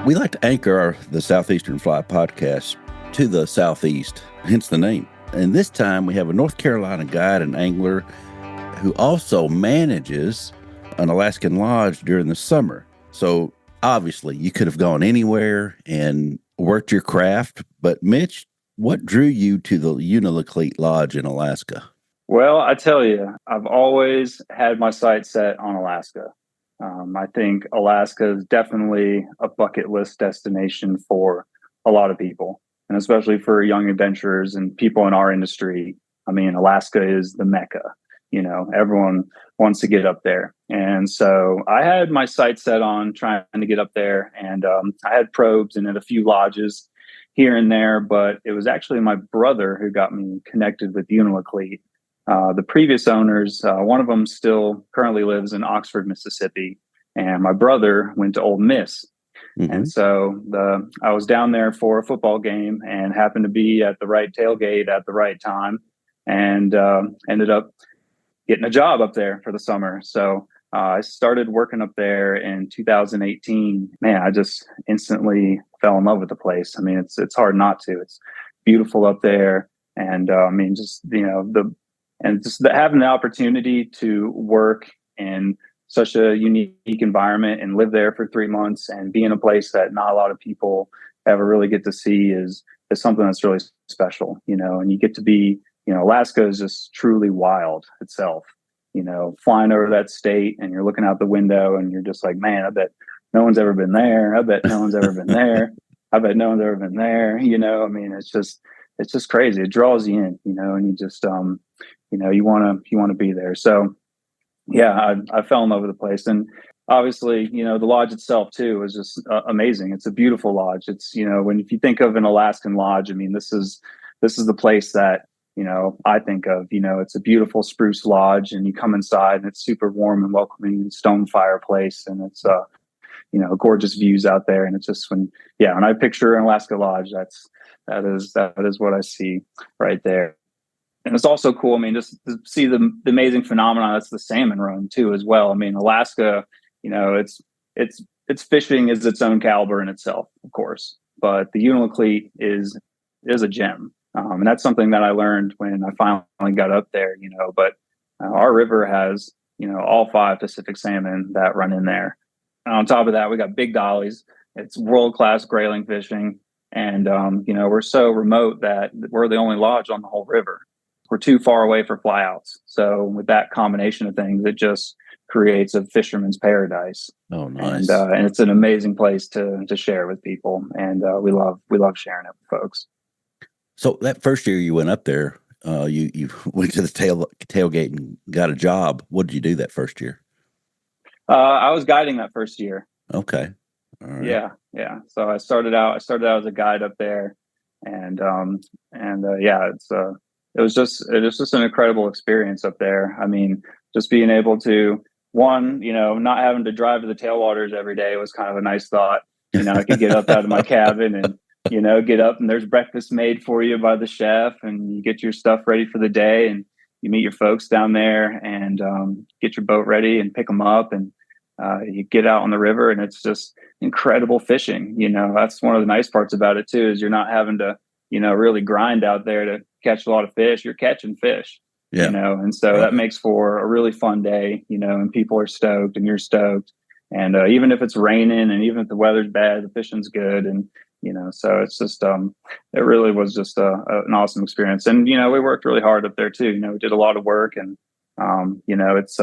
We like to anchor the Southeastern Fly podcast to the Southeast, hence the name. And this time we have a North Carolina guide and angler who also manages an Alaskan lodge during the summer. So obviously you could have gone anywhere and worked your craft. But Mitch, what drew you to the Unalakleet Lodge in Alaska? Well, I tell you, I've always had my sights set on Alaska. I think Alaska is definitely a bucket list destination for a lot of people, and especially for young adventurers and people in our industry. I mean, Alaska is the Mecca. You know, everyone wants to get up there. And so I had my sights set on trying to get up there. And I had probes and at a few lodges here and there, but it was actually my brother who got me connected with Unalakleet. The previous owners, one of them still currently lives in Oxford, Mississippi, and my brother went to Ole Miss. Mm-hmm. And so I was down there for a football game and happened to be at the right tailgate at the right time, and ended up getting a job up there for the summer. So I started working up there in 2018. Man, I just instantly fell in love with the place. I mean, it's hard not to. It's beautiful up there, and I mean, just having the opportunity to work in such a unique environment and live there for 3 months and be in a place that not a lot of people ever really get to see is something that's really special, you know. And you get to be, you know, Alaska is just truly wild itself, you know, flying over that state and you're looking out the window and you're just like, man, I bet no one's ever been there. I bet no one's ever been there. I bet no one's ever been there. You know, I mean, it's just crazy. It draws you in, you know, and you just, you know, you want to be there. So yeah, I fell in love with the place. And obviously, you know, the lodge itself too is just amazing. It's a beautiful lodge. It's, you know, if you think of an Alaskan lodge, I mean, this is the place that, you know, I think of. You know, it's a beautiful spruce lodge and you come inside and it's super warm and welcoming and stone fireplace. And it's, you know, gorgeous views out there. And it's just when I picture an Alaska lodge, that is what I see right there. And it's also cool. I mean, just to see the amazing phenomenon that's the salmon run too, as well. I mean, Alaska, you know, it's fishing is its own caliber in itself, of course, but the Unalakleet is a gem. And that's something that I learned when I finally got up there, you know. But our river has, you know, all 5 Pacific salmon that run in there. And on top of that, we got big dollies. It's world-class grayling fishing. And, you know, we're so remote that we're the only lodge on the whole river. We're too far away for flyouts. So with that combination of things, it just creates a fisherman's paradise. Oh, nice. And it's an amazing place to share with people. And we love sharing it with folks. So that first year you went up there, you went to the tailgate and got a job. What did you do that first year? I was guiding that first year. Okay. All right. Yeah. So I started out as a guide up there, and it was just an incredible experience up there. I mean, just being able to, one, you know, not having to drive to the tailwaters every day was kind of a nice thought. You know, I could get up out of my cabin and, you know, get up and there's breakfast made for you by the chef and you get your stuff ready for the day and you meet your folks down there and get your boat ready and pick them up and you get out on the river and it's just incredible fishing. You know, that's one of the nice parts about it too, is you're not having to, you know, really grind out there to catch a lot of fish. You're catching fish, you know, and so that makes for a really fun day, you know, and people are stoked and you're stoked. And even if it's raining and even if the weather's bad, the fishing's good. And, you know, so it's just, it really was just an awesome experience. And, you know, we worked really hard up there too. You know, we did a lot of work and, you know, it's,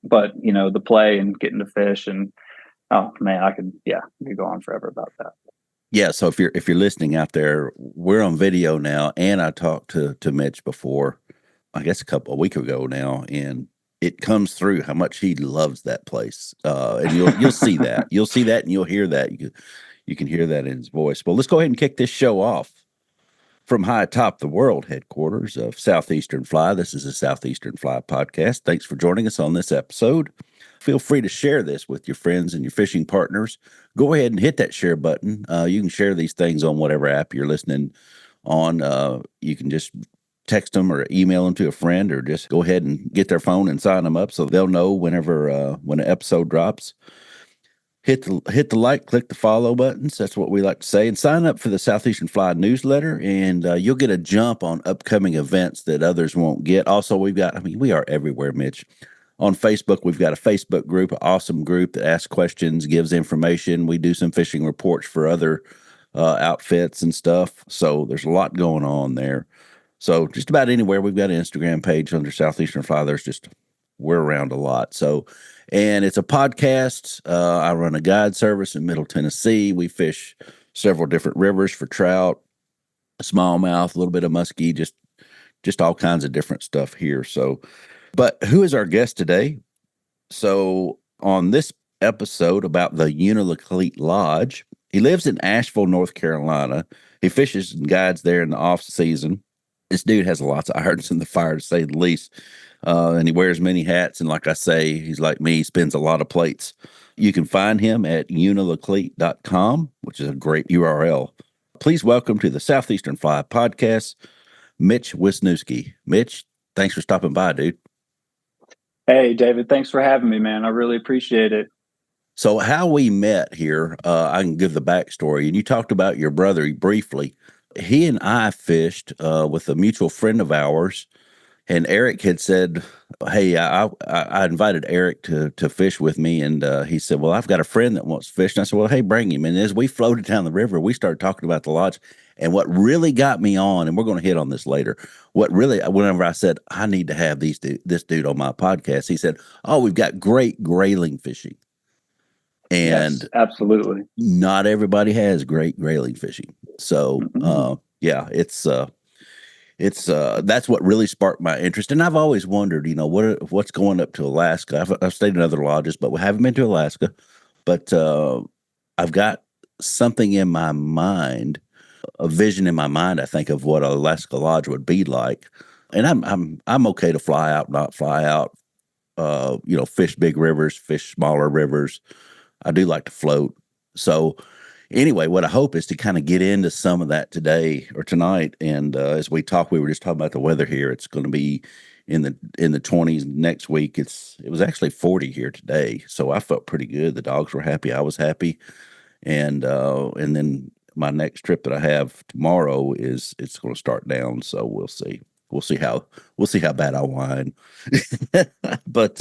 but, you know, the play and getting to fish and, oh man, I could go on forever about that. Yeah, so if you're listening out there, we're on video now, and I talked to Mitch before, I guess a week ago now, and it comes through how much he loves that place. And you'll see that. You'll see that and you'll hear that. You can hear that in his voice. Well, let's go ahead and kick this show off. From high atop the world headquarters of Southeastern Fly, this is a Southeastern Fly podcast. Thanks for joining us on this episode. Feel free to share this with your friends and your fishing partners. Go ahead and hit that share button. You can share these things on whatever app you're listening on. You can just text them or email them to a friend, or just go ahead and get their phone and sign them up so they'll know when an episode drops. hit the like, click the follow buttons. That's what we like to say, and sign up for the Southeastern Fly newsletter, and you'll get a jump on upcoming events that others won't get. Also, we are everywhere, Mitch. On Facebook, we've got a Facebook group, an awesome group that asks questions, gives information. We do some fishing reports for other outfits and stuff. So there's a lot going on there. So just about anywhere, we've got an Instagram page under Southeastern Fly. We're around a lot. So, and it's a podcast. I run a guide service in Middle Tennessee. We fish several different rivers for trout, smallmouth, a little bit of muskie, just all kinds of different stuff here. So, but who is our guest today? So, on this episode about the Unalakleet Lodge, he lives in Asheville, North Carolina. He fishes and guides there in the off season. This dude has lots of irons in the fire, to say the least. And he wears many hats. And like I say, he's like me, he spins a lot of plates. You can find him at unalakleet.com, which is a great URL. Please welcome to the Southeastern Fly podcast, Mitch Wisniewski. Mitch, thanks for stopping by, dude. Hey, David, thanks for having me, man. I really appreciate it. So how we met here, I can give the backstory. And you talked about your brother briefly. He and I fished with a mutual friend of ours. And Eric had said, "Hey, I invited Eric to fish with me," and he said, "Well, I've got a friend that wants to fish." And I said, "Well, hey, bring him." And as we floated down the river, we started talking about the lodge. And what really got me on, and we're going to hit on this later, whenever I said I need to have this dude on my podcast, he said, "Oh, we've got great grayling fishing." And yes, absolutely, not everybody has great grayling fishing. So, yeah, it's that's what really sparked my interest, and I've always wondered, what's going up to Alaska. I've stayed in other lodges, but we haven't been to Alaska. But I've got something in my mind, a vision in my mind, I think, of what an Alaska lodge would be like. And I'm okay to fly out, not fly out. Fish big rivers, fish smaller rivers. I do like to float. So anyway, what I hope is to kind of get into some of that today or tonight. And as we talk, we were just talking about the weather here. It's going to be in the 20s next week. It was actually 40 here today, so I felt pretty good. The dogs were happy. I was happy. And then my next trip that I have tomorrow it's going to start down. So we'll see. We'll see how bad I whine. But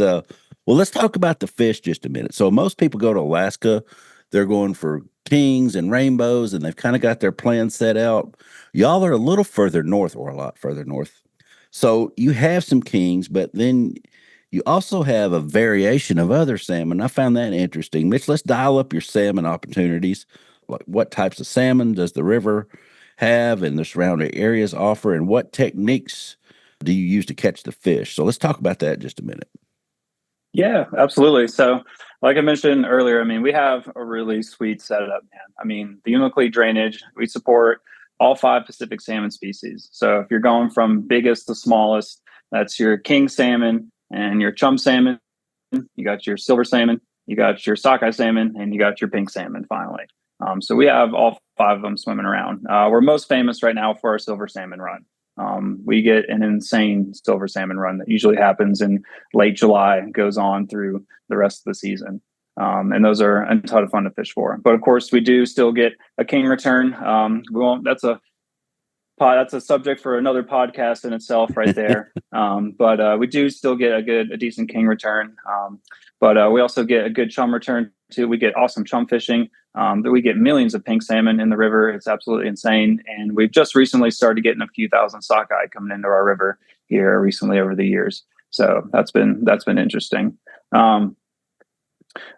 well, let's talk about the fish just a minute. So most people go to Alaska, they're going for kings and rainbows, and they've kind of got their plan set out. Y'all are a little further north, or a lot further north. So you have some kings, but then you also have a variation of other salmon. I found that interesting. Mitch, let's dial up your salmon opportunities. Like, what types of salmon does the river have and the surrounding areas offer, and what techniques do you use to catch the fish? So let's talk about that in just a minute. Yeah, absolutely. So, like I mentioned earlier, I mean, we have a really sweet setup, man. I mean, the Unalakleet drainage, we support all 5 Pacific salmon species. So, if you're going from biggest to smallest, that's your king salmon and your chum salmon. You got your silver salmon, you got your sockeye salmon, and you got your pink salmon. Finally, so we have all 5 of them swimming around. We're most famous right now for our silver salmon run. We get an insane silver salmon run that usually happens in late July, goes on through the rest of the season. And those are a ton of fun to fish for. But of course, we do still get a king return. We won't. That's a subject for another podcast in itself, right there. But we do still get a decent king return. But we also get a good chum return too. We get awesome chum fishing. We get millions of pink salmon in the river. It's absolutely insane. And we've just recently started getting a few thousand sockeye coming into our river here recently over the years. So that's been interesting.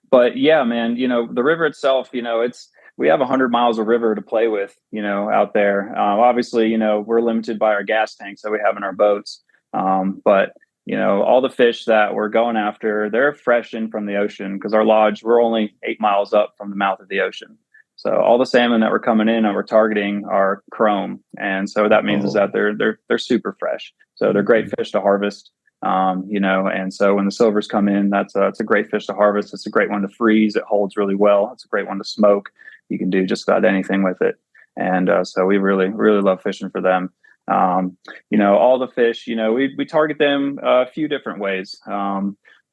But yeah, man, the river itself, we have 100 miles of river to play with, out there. Obviously, we're limited by our gas tanks that we have in our boats. But all the fish that we're going after, they're fresh in from the ocean, because our lodge, we're only 8 miles up from the mouth of the ocean. So all the salmon that we're coming in and we're targeting are chrome. And so that means is that they're super fresh. So they're great fish to harvest. And so when the silvers come in, that's a great fish to harvest. It's a great one to freeze. It holds really well. It's a great one to smoke. You can do just about anything with it. And so we really, really love fishing for them. All the fish, we target them a few different ways.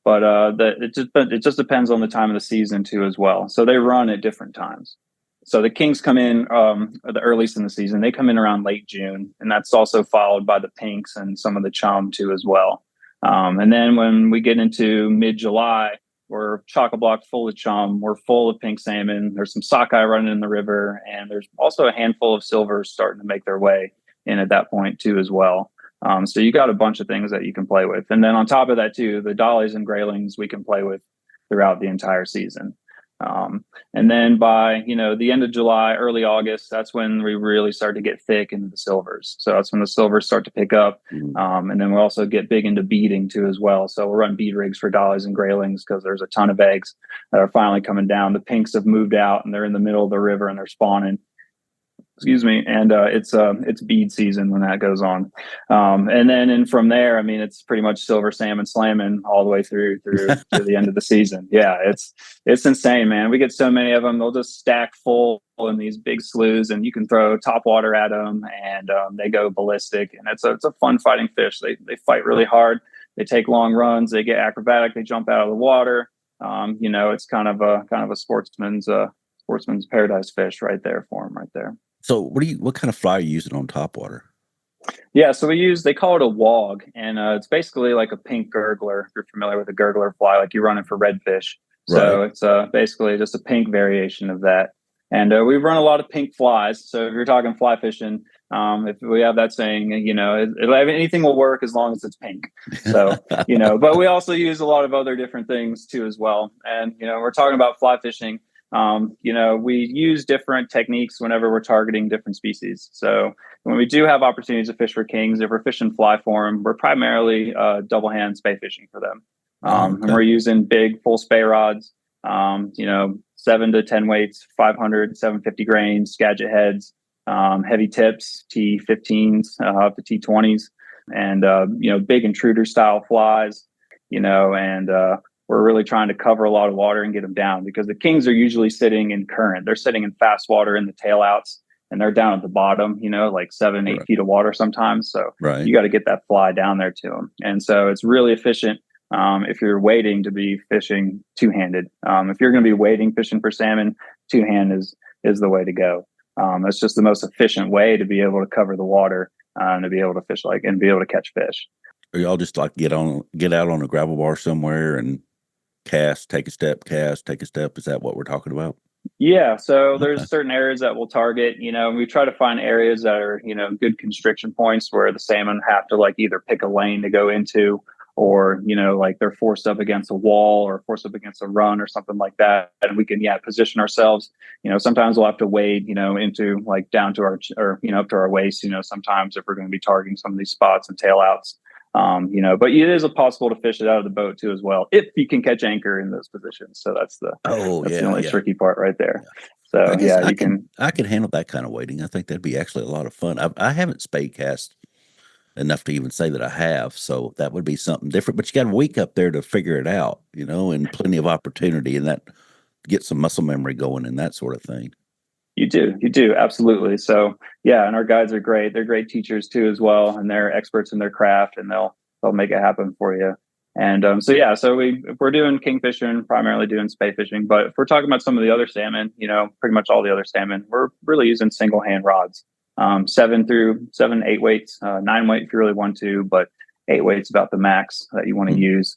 but it just depends on the time of the season too as well. So they run at different times. So the kings come in the earliest in the season. They come in around late June, and that's also followed by the pinks and some of the chum too as well. And then when we get into mid-July, we're chock-a-block full of chum. We're full of pink salmon. There's some sockeye running in the river, and there's also a handful of silvers starting to make their way in at that point too as well. So you got a bunch of things that you can play with. And then on top of that too, the dollies and graylings we can play with throughout the entire season. And then by, the end of July, early August, that's when we really start to get thick into the silvers. So that's when the silvers start to pick up. And then we'll also get big into beading too as well. So we'll run bead rigs for dollies and graylings because there's a ton of eggs that are finally coming down. The pinks have moved out and they're in the middle of the river and they're spawning. Excuse me, and it's bead season when that goes on, and then from there, I mean, it's pretty much silver salmon slamming all the way through to the end of the season. Yeah, it's insane, man. We get so many of them; they'll just stack full in these big sloughs, and you can throw top water at them, and they go ballistic. And it's a fun fighting fish. They fight really hard. They take long runs. They get acrobatic. They jump out of the water. It's kind of a sportsman's paradise fish right there for them right there. So what kind of fly are you using on topwater? Yeah, so they call it a wog, and it's basically like a pink gurgler. If you're familiar with a gurgler fly, like you're running for redfish. So Right. it's basically just a pink variation of that. And we run a lot of pink flies. So if you're talking fly fishing, if we have that saying, anything will work as long as it's pink. So, but we also use a lot of other different things too as well. And, we're talking about fly fishing. We use different techniques whenever we're targeting different species. So when we do have opportunities to fish for kings, if we're fishing fly for them, we're primarily double hand spay fishing for them. Okay. And we're using big full spay rods, 7 to 10 weights, 500, 750 grains, Skagit heads, heavy tips, T15s up to T20s, and, big intruder style flies, and we're really trying to cover a lot of water and get them down because the kings are usually sitting in current. They're sitting in fast water in the tail outs and they're down at the bottom, like 7, 8 feet of water sometimes. So Right. you got to get that fly down there to them. And so it's really efficient if you're waiting to be fishing two-handed. If you're going to be waiting fishing for salmon, two-hand is the way to go. It's just the most efficient way to be able to cover the water and to be able to fish and be able to catch fish. Or y'all just like get out on a gravel bar somewhere and cast, take a step, cast, take a step. Is that what we're talking about? Yeah. So Okay. there's certain areas that we'll target, we try to find areas that are, good constriction points where the salmon have to either pick a lane to go into or, they're forced up against a wall or forced up against a run or something like that. And we can, position ourselves, sometimes we'll have to wade, into down to our, or, up to our waist, sometimes if we're going to be targeting some of these spots and tail outs. But it is possible to fish it out of the boat too as well if you can catch anchor in those positions. So that's the only tricky part right there. Yeah. So I can handle that kind of waiting. I think that'd be actually a lot of fun. I haven't spade cast enough to even say that I have, so that would be something different. But you got a week up there to figure it out, and plenty of opportunity, and that get some muscle memory going and that sort of thing. You do, absolutely. So yeah, and our guides are great. They're great teachers too as well, and they're experts in their craft, and they'll make it happen for you. And if we're doing kingfishing, primarily doing spay fishing, but if we're talking about some of the other salmon, pretty much all the other salmon, we're really using single hand rods, 7, 8 weights, 9 weight if you really want to, but 8 weights about the max that you want to use.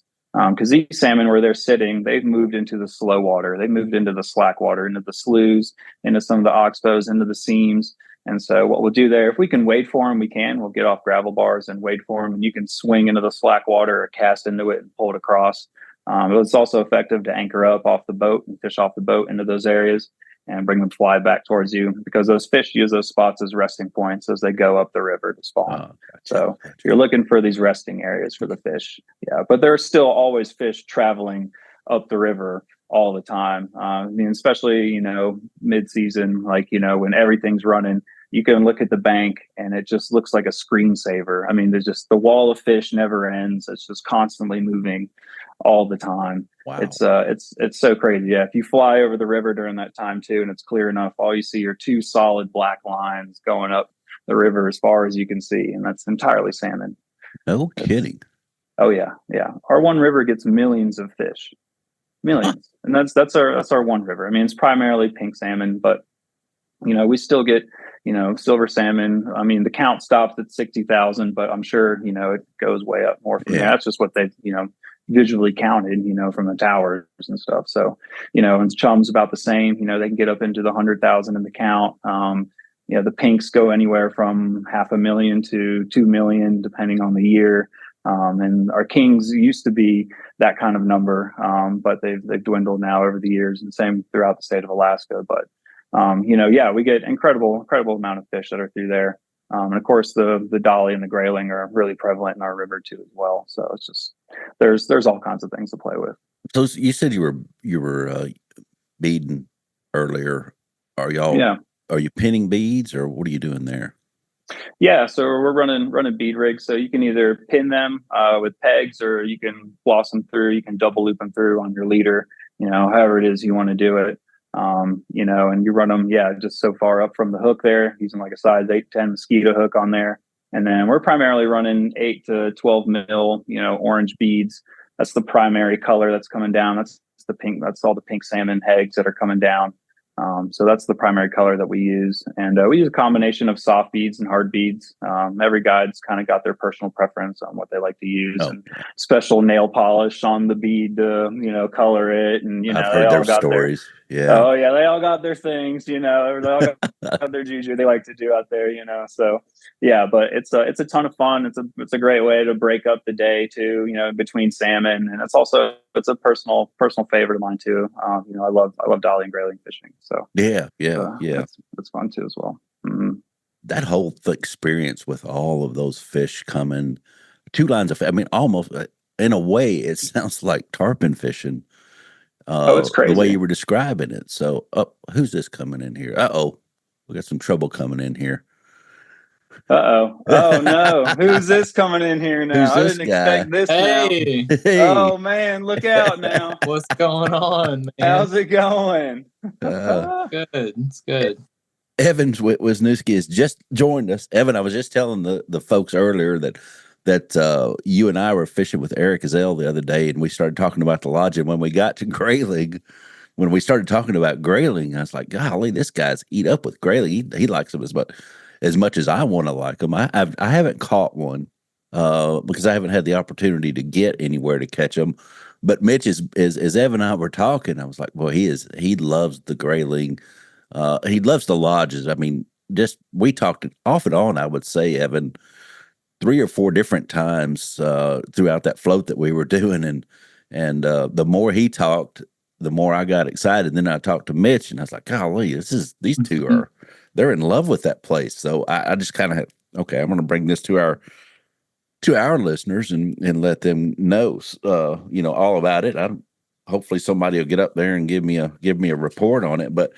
Because these salmon, where they're sitting, they've moved into the slow water. They've moved into the slack water, into the sloughs, into some of the oxbows, into the seams. And so what we'll do there, if we can wade for them, we'll get off gravel bars and wade for them. And you can swing into the slack water or cast into it and pull it across. It's also effective to anchor up off the boat and fish off the boat into those areas and bring them fly back towards you because those fish use those spots as resting points as they go up the river to spawn. Gotcha. So you're looking for these resting areas for the fish. Yeah, but there are still always fish traveling up the river all the time. Especially, mid-season, when everything's running, you can look at the bank and it just looks like a screensaver. I mean, there's just the wall of fish never ends. It's just constantly moving all the time. Wow. It's so crazy. Yeah. If you fly over the river during that time too, and it's clear enough, all you see are 2 solid black lines going up the river as far as you can see. And that's entirely salmon. No kidding. Oh yeah, yeah. Our one river gets millions of fish, millions, and that's our one river. I mean, it's primarily pink salmon, but we still get silver salmon. I mean, the count stops at 60,000, but I'm sure it goes way up more from there. Yeah. That's just what they visually counted from the towers and stuff. So and chum's about the same. They can get up into the 100,000 in the count. The pinks go anywhere from 500,000 to 2 million depending on the year. And our kings used to be that kind of number, but they've dwindled now over the years, and same throughout the state of Alaska. But yeah, we get incredible amount of fish that are through there. And of course, the dolly and the grayling are really prevalent in our river too as well. So it's just there's all kinds of things to play with. So you said you were beading earlier. Are y'all? Yeah. Are you pinning beads, or what are you doing there? Yeah, so we're running bead rigs. So you can either pin them with pegs, or you can floss them through. You can double loop them through on your leader. However it is you want to do it. And you run them, just so far up from the hook there, using like a size 8-10 mosquito hook on there. And then we're primarily running 8 to 12 mil, orange beads. That's the primary color that's coming down. That's the pink. That's all the pink salmon eggs that are coming down. So that's the primary color that we use. And we use a combination of soft beads and hard beads. Every guide's kind of got their personal preference on what they like to use, and special nail polish on the bead to, color it. And, I've they heard all their got stories. yeah. Oh yeah, they all got their things, they all got their juju they like to do out there, So yeah, but it's a ton of fun. It's a great way to break up the day too, between salmon, and it's a personal favorite of mine too. I love dolly and grayling fishing. So yeah. It's fun too as well. Mm-hmm. That whole experience with all of those fish coming, 2 lines of, I mean, almost in a way, it sounds like tarpon fishing. It's crazy the way you were describing it. So, who's this coming in here? We got some trouble coming in here. Oh no, who's this coming in here now? Who's I this didn't guy? expect this Hey, Oh man, look out now. what's going on, man? How's it going? Good. It's good. Evan Wisniewski has just joined us. Evan, I was just telling the folks earlier that you and I were fishing with Eric Azell the other day, and we started talking about the lodge. And when we got to grayling, when we started talking about grayling, I was like, golly, this guy's eat up with grayling. He likes them as much as I want to like them. I haven't caught one because I haven't had the opportunity to get anywhere to catch them. But Mitch as Evan and I were talking, I was like, well, he loves the grayling. He loves the lodges. I mean, we talked off and on, I would say, Evan, 3 or 4 different times throughout that float that we were doing. And the more he talked, the more I got excited. Then I talked to Mitch, and I was like, golly, these two they're in love with that place. So I just kind of okay, I'm going to bring this to our listeners and let them know, all about it. Hopefully somebody will get up there and give me a report on it. But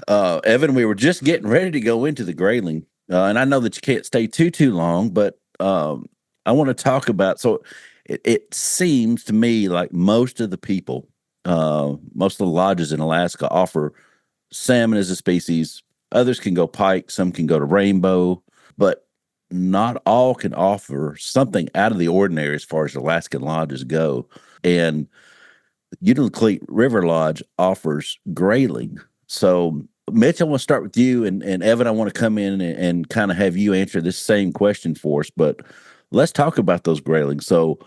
Evan, we were just getting ready to go into the grayling, and I know that you can't stay too long, but I want to talk about. So it seems to me like most of the people, most of the lodges in Alaska offer salmon as a species. Others can go pike, some can go to rainbow, but not all can offer something out of the ordinary as far as Alaskan lodges go. And Unalakleet River Lodge offers grayling. So, Mitch, I want to start with you, and Evan, I want to come in and kind of have you answer this same question for us. But let's talk about those graylings. So,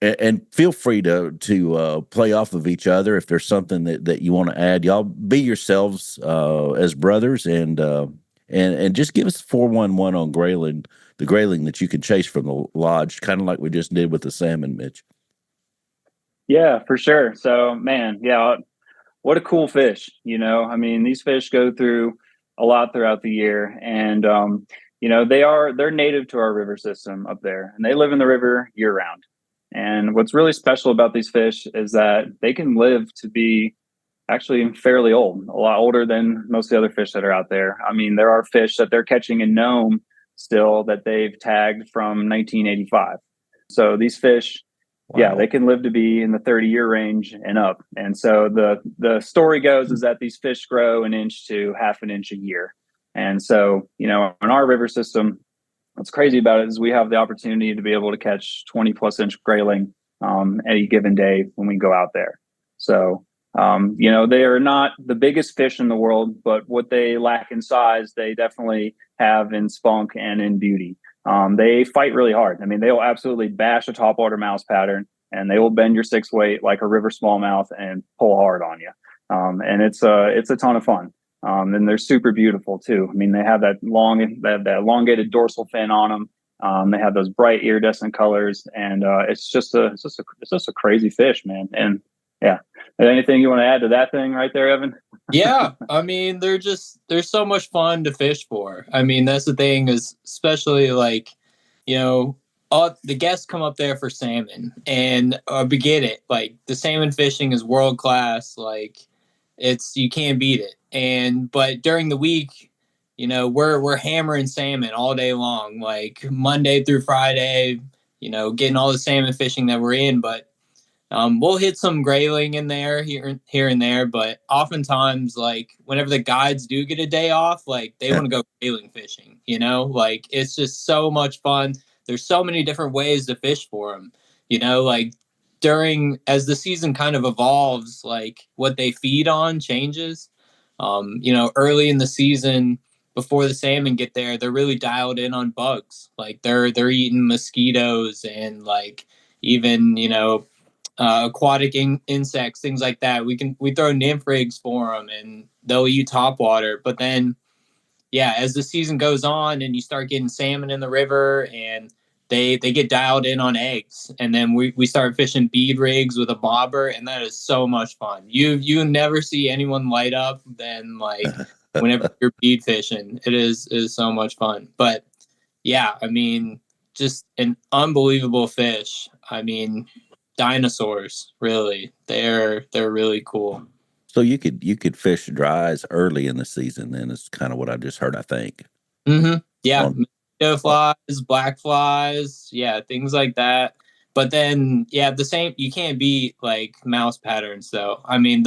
and feel free to play off of each other if there's something that you want to add. Y'all be yourselves as brothers, and just give us 411 on grayling, the grayling that you can chase from the lodge, kind of like we just did with the salmon, Mitch. Yeah, for sure. So, man, yeah, what a cool fish. I mean, these fish go through a lot throughout the year, and they're native to our river system up there, and they live in the river year round. And what's really special about these fish is that they can live to be actually fairly old, a lot older than most of the other fish that are out there. I mean, there are fish that they're catching in Nome still that they've tagged from 1985. So these fish, Wow. yeah, they can live to be in the 30-year range and up. And so the story goes is that these fish grow an inch to half an inch a year. And so, in our river system, what's crazy about it is we have the opportunity to be able to catch 20+ inch grayling any given day when we go out there. So, they are not the biggest fish in the world, but what they lack in size, they definitely have in spunk and in beauty. They fight really hard. I mean, they will absolutely bash a topwater mouse pattern, and they will bend your 6 weight like a river smallmouth and pull hard on you. And it's a ton of fun. And they're super beautiful too. I mean, they have that elongated dorsal fin on them. They have those bright iridescent colors, and it's just a crazy fish, man. And yeah, anything you want to add to that thing right there, Evan? Yeah, I mean, they're so much fun to fish for. I mean, that's the thing, is especially like, all the guests come up there for salmon, and we get it. Like, the salmon fishing is world class. Like, you can't beat it. But during the week, we're hammering salmon all day long, like Monday through Friday, getting all the salmon fishing that we're in. But we'll hit some grayling in there here and there, but oftentimes, like, whenever the guides do get a day off, like, they want to go grayling fishing. Like, it's just so much fun. There's so many different ways to fish for them. Like, as the season kind of evolves, like, what they feed on changes. Early in the season, before the salmon get there, they're really dialed in on bugs. Like, they're eating mosquitoes and, like, even aquatic insects, things like that. We throw nymph rigs for them, and they'll eat topwater. But then, yeah, as the season goes on and you start getting salmon in the river, and they get dialed in on eggs, and then we start fishing bead rigs with a bobber, and that is so much fun. You never see anyone light up than, like, whenever you're bead fishing. It is so much fun. But yeah, I mean, just an unbelievable fish. I mean, dinosaurs, really. They're really cool. So you could fish dries early in the season. Then is kind of what I just heard. I think. Yeah, On, mosquito flies, black flies, yeah, things like that. But then, yeah, the same. You can't beat, like, mouse patterns, though. I mean,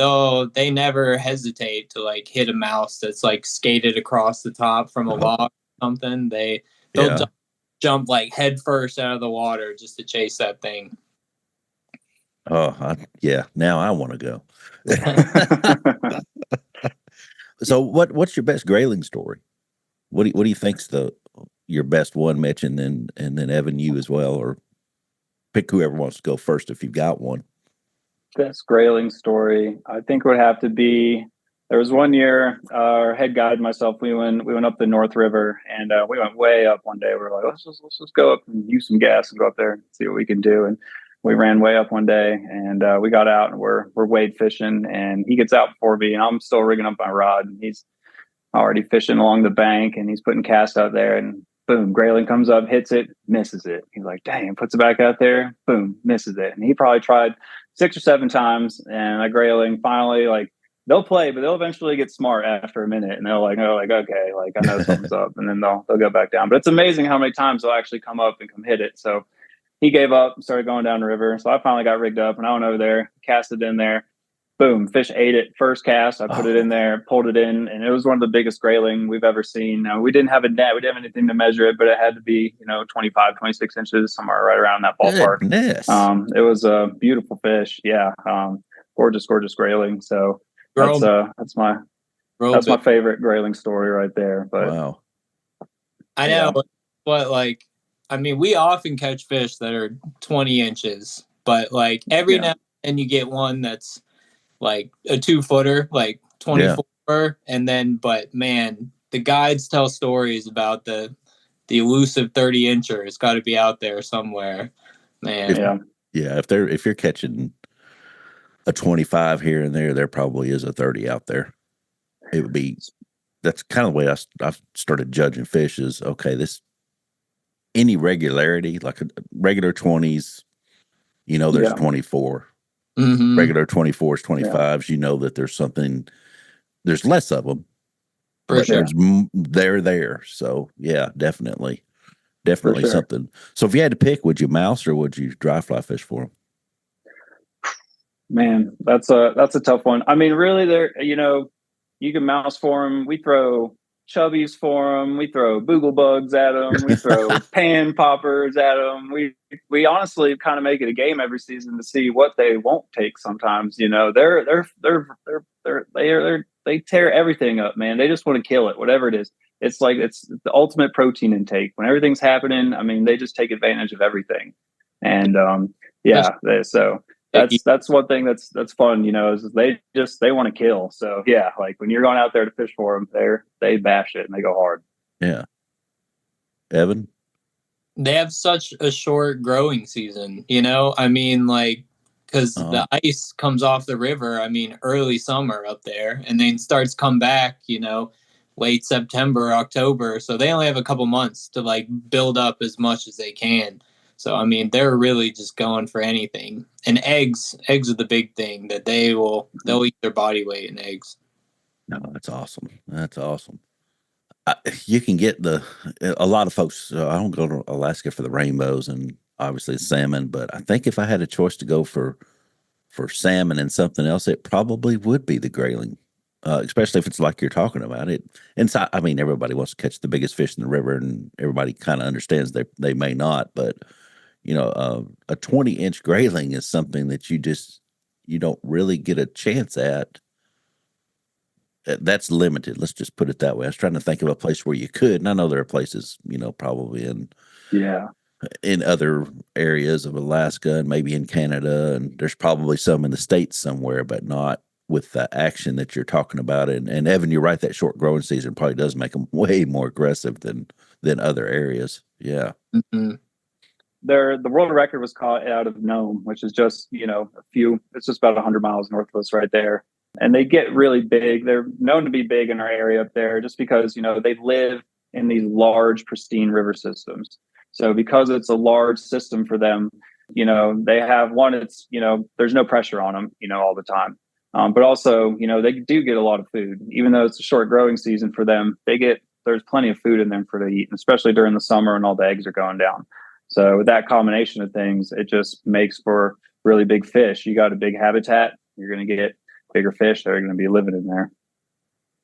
they never hesitate to, like, hit a mouse that's, like, skated across the top from a log or something. They'll yeah. jump like head first out of the water just to chase that thing. Yeah. Now I want to go. So what's your best grayling story? What do you think's your best one, Mitch, and then Evan, you as well, or pick whoever wants to go first if you've got one. Best grayling story, I think, would have to be, there was one year, our head guide and myself, we went up the North River, and we went way up one day. We were like, let's just go up and use some gas and go up there and see what we can do. And we ran way up one day, and we got out, and we're wade fishing, and he gets out before me, and I'm still rigging up my rod, and he's already fishing along the bank, and he's putting cast out there, and boom, grayling comes up, hits it, misses it. He's like, dang, puts it back out there, boom, misses it. And he probably tried 6 or 7 times, and a grayling finally, like, they'll play, but they'll eventually get smart after a minute, and they're like, okay, like, I know something's up, and then they'll go back down. But it's amazing how many times they'll actually come up and come hit it. So he gave up and started going down the river. So I finally got rigged up, and I went over there, cast it in there. Boom, fish ate it first cast. I put it in there, pulled it in, and it was one of the biggest grayling we've ever seen. Now, we didn't have a net, we didn't have anything to measure it, but it had to be 25, 26 inches, somewhere right around that ballpark. Goodness. It was a beautiful fish. Yeah, gorgeous grayling. So that's my favorite grayling story right there. But wow, I know, but, like, I mean, we often catch fish that are 20 inches, but, like, every now and then you get one that's like a 2-footer, like 24, and then, but man, the guides tell stories about the elusive 30-incher. It's got to be out there somewhere, man. If you're catching a 25 here and there probably is a 30 out there. It would be. That's kind of the way I started judging fish. Is okay. This any regularity, like a regular 20s, there's 24. Mm-hmm. Regular 24s, 25s, that there's something, there's less of them. For sure. They're there. So, yeah, definitely sure. something. So, if you had to pick, would you mouse or would you dry fly fish for them? Man, that's a tough one. I mean, really, you can mouse for them. We throw chubbies for them. We throw boogle bugs at them. We throw pan poppers at them. We honestly kind of make it a game every season to see what they won't take. Sometimes, you know, they tear everything up, man. They just want to kill it, whatever it is. It's like it's the ultimate protein intake. When everything's happening, I mean, they just take advantage of everything. And so that's one thing that's fun, you know, is they want to kill. So yeah, like when you're going out there to fish for them, they bash it and they go hard. Yeah. Evan? They have such a short growing season, you know? I mean, like, because the ice comes off the river, I mean, early summer up there, and then starts come back, you know, late September, October. So they only have a couple months to like build up as much as they can. So, I mean, they're really just going for anything. And eggs are the big thing that they'll eat their body weight in eggs. No, that's awesome. That's awesome. You can get a lot of folks, I don't go to Alaska for the rainbows and obviously salmon, but I think if I had a choice to go for salmon and something else, it probably would be the grayling, especially if it's like you're talking about it. And so, I mean, everybody wants to catch the biggest fish in the river, and everybody kind of understands they may not, but you know, a 20-inch grayling is something that you don't really get a chance at. That's limited. Let's just put it that way. I was trying to think of a place where you could, and I know there are places, you know, probably in other areas of Alaska and maybe in Canada, and there's probably some in the States somewhere, but not with the action that you're talking about. And Evan, you're right, that short growing season probably does make them way more aggressive than other areas. Yeah. Mm-hmm. The world record was caught out of Nome, which is just, you know, it's just about 100 miles north of us right there. And they get really big. They're known to be big in our area up there just because, you know, they live in these large, pristine river systems. So because it's a large system for them, you know, they have it's, you know, there's no pressure on them, you know, all the time. But also, you know, they do get a lot of food. Even though it's a short growing season for them, there's plenty of food in them for to eat, especially during the summer and all the eggs are going down. So with that combination of things, it just makes for really big fish. You got a big habitat, you're going to get bigger fish that are going to be living in there.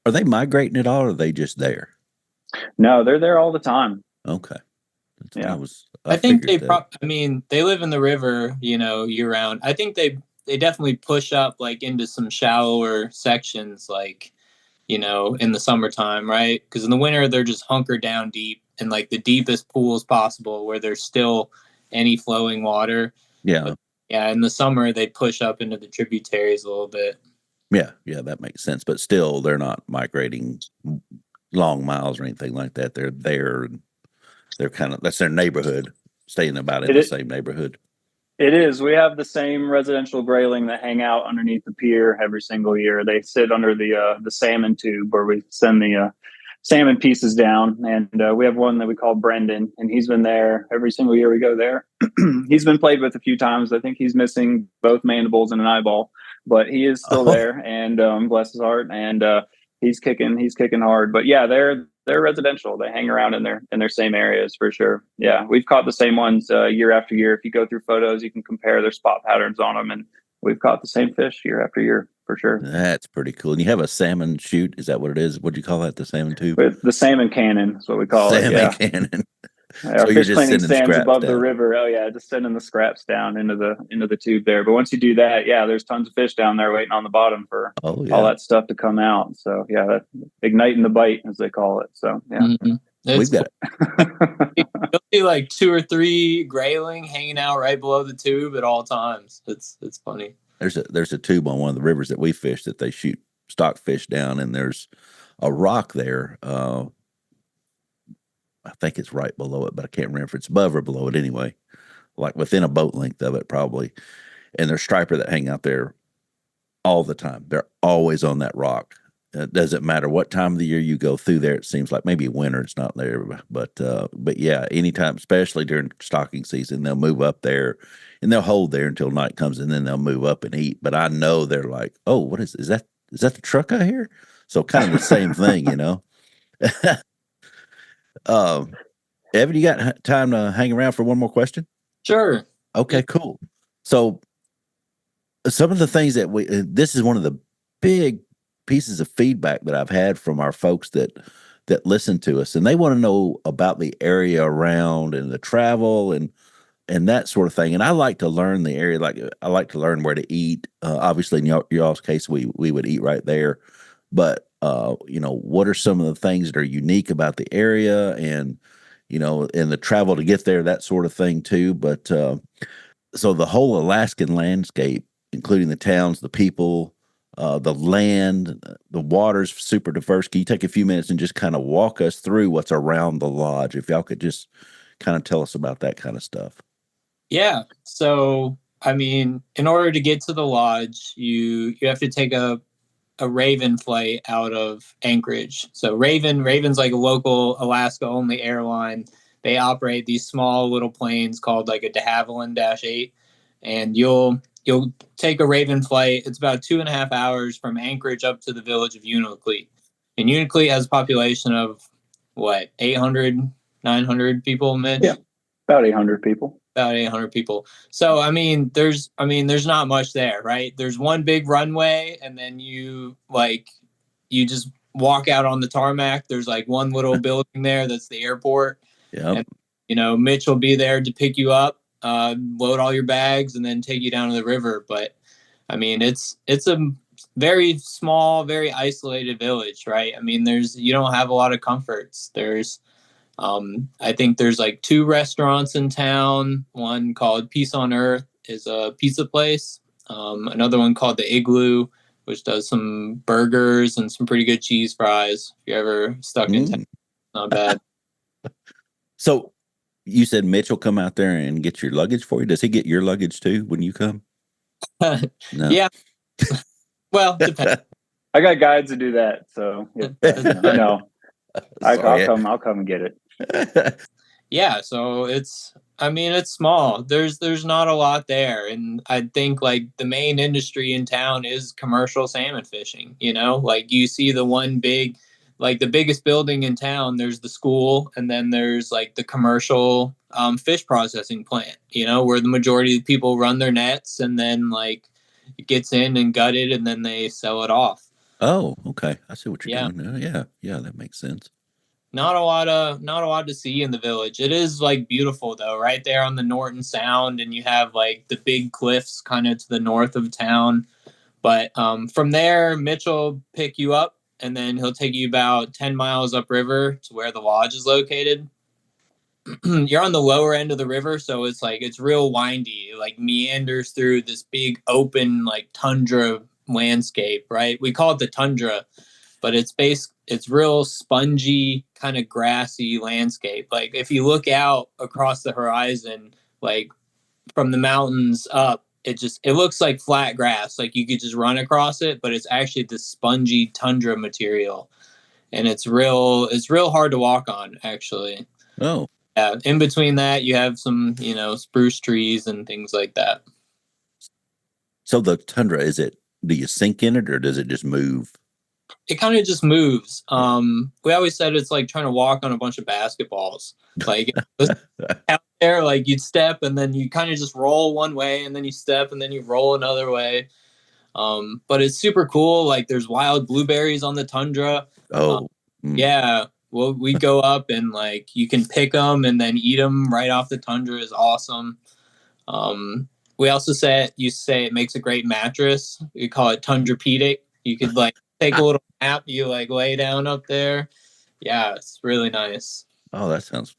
Are they migrating at all, or are they just there? No, they're there all the time. Okay. Yeah. I think they they live in the river, you know, year round. I think they definitely push up like into some shallower sections, like, you know, in the summertime, right? Because in the winter, they're just hunkered down deep in like the deepest pools possible where there's still any flowing water. Yeah. But, yeah. In the summer, they push up into the tributaries a little bit. Yeah. Yeah. That makes sense. But still, they're not migrating long miles or anything like that. They're there. They're that's their neighborhood, staying about in the same neighborhood. It is. We have the same residential grayling that hang out underneath the pier every single year. They sit under the salmon tube where we send the salmon pieces down. And we have one that we call Brendan, and he's been there every single year we go there. He's been played with a few times. I think he's missing both mandibles and an eyeball, but he is still there, and bless his heart. And he's kicking hard. But yeah, they're residential. They hang around in their same areas for sure. Yeah, we've caught the same ones year after year. If you go through photos, you can compare their spot patterns on them, and we've caught the same fish year after year for sure. That's pretty cool. And you have a salmon chute. Is that what it is? What do you call that? The salmon tube? The salmon cannon is what we call it. Yeah. Cannon. Our fish cleaning stands above the river. Oh yeah, just sending the scraps down into the tube there. But once you do that, yeah, there's tons of fish down there waiting on the bottom for all that stuff to come out. So yeah, that igniting the bite as they call it. So yeah, we've got it. You'll see like 2 or 3 grayling hanging out right below the tube at all times. It's funny. There's a tube on one of the rivers that we fish that they shoot stockfish down, and there's a rock there. I think it's right below it, but I can't remember if it's above or below it anyway, like within a boat length of it probably. And there's striper that hang out there all the time. They're always on that rock. It doesn't matter what time of the year you go through there. It seems like maybe winter it's not there, but yeah, anytime, especially during stocking season, they'll move up there and they'll hold there until night comes, and then they'll move up and eat. But I know they're like, oh, what is that? Is that the truck I hear? So kind of the same thing, you know. Evan, you got time to hang around for one more question? Sure. Okay, cool. So some of the things that this is one of the big pieces of feedback that I've had from our folks that that listen to us, and they want to know about the area around and the travel and that sort of thing. And I like to learn the area. Like I like to learn where to eat. Obviously, in y'all's case, we would eat right there. But what are some of the things that are unique about the area, and and the travel to get there, that sort of thing too. But so the whole Alaskan landscape, including the towns, the people, the land, the water's super diverse. Can you take a few minutes and just kind of walk us through what's around the lodge? If y'all could just kind of tell us about that kind of stuff. Yeah. So, I mean, in order to get to the lodge, you have to take a Raven flight out of Anchorage. So Raven's like a local Alaska only airline. They operate these small little planes called like a de Havilland -8, and you'll take a Raven flight. It's about 2.5 hours from Anchorage up to the village of Unalakleet. And Unalakleet has a population of what, 800, 900 people, Mitch? Yeah, about 800 people. About 800 people. So there's not much there, right? There's one big runway, and then you just walk out on the tarmac. There's like one little building there that's the airport. Yeah. And Mitch will be there to pick you up, load all your bags, and then take you down to the river. But I mean, it's a very small, very isolated village, right? I mean, you don't have a lot of comforts. I think there's like 2 restaurants in town. One called Peace on Earth is a pizza place. Another one called the Igloo, which does some burgers and some pretty good cheese fries. If you're ever stuck in town, not bad. So you said Mitch will come out there and get your luggage for you. Does he get your luggage too when you come? No. Yeah. Well, depends. I got guides to do that, so no. I'll come and get it. Yeah, so it's small. There's not a lot there, and I think like the main industry in town is commercial salmon fishing. Like you see the biggest building in town. There's the school, and then there's like the commercial fish processing plant. Where the majority of the people run their nets, and then like it gets in and gutted, and then they sell it off. Oh, okay. I see what you're doing. Yeah, that makes sense. Not a lot to see in the village. It is like beautiful though, right there on the Norton Sound, and you have like the big cliffs kind of to the north of town. But from there, Mitch will pick you up, and then he'll take you about 10 miles upriver to where the lodge is located. You're on the lower end of the river, so it's real windy. It like meanders through this big open like tundra landscape, right? We call it the tundra, but it's real spongy, kind of grassy landscape. Like if you look out across the horizon, like from the mountains up, it looks like flat grass. Like you could just run across it, but it's actually this spongy tundra material. And it's real hard to walk on, actually. Oh. Yeah. In between that, you have some, spruce trees and things like that. So the tundra, do you sink in it, or does it just move? It kind of just moves. We always said it's like trying to walk on a bunch of basketballs. Like out there, like you'd step and then you kind of just roll one way, and then you step and then you roll another way. But it's super cool. Like there's wild blueberries on the tundra. Oh, yeah. Well, we go up and like you can pick them and then eat them right off the tundra is awesome. We also say it makes a great mattress. We call it tundrapedic. You could like take a little nap. You like lay down up there. Yeah, it's really nice. Oh, that sounds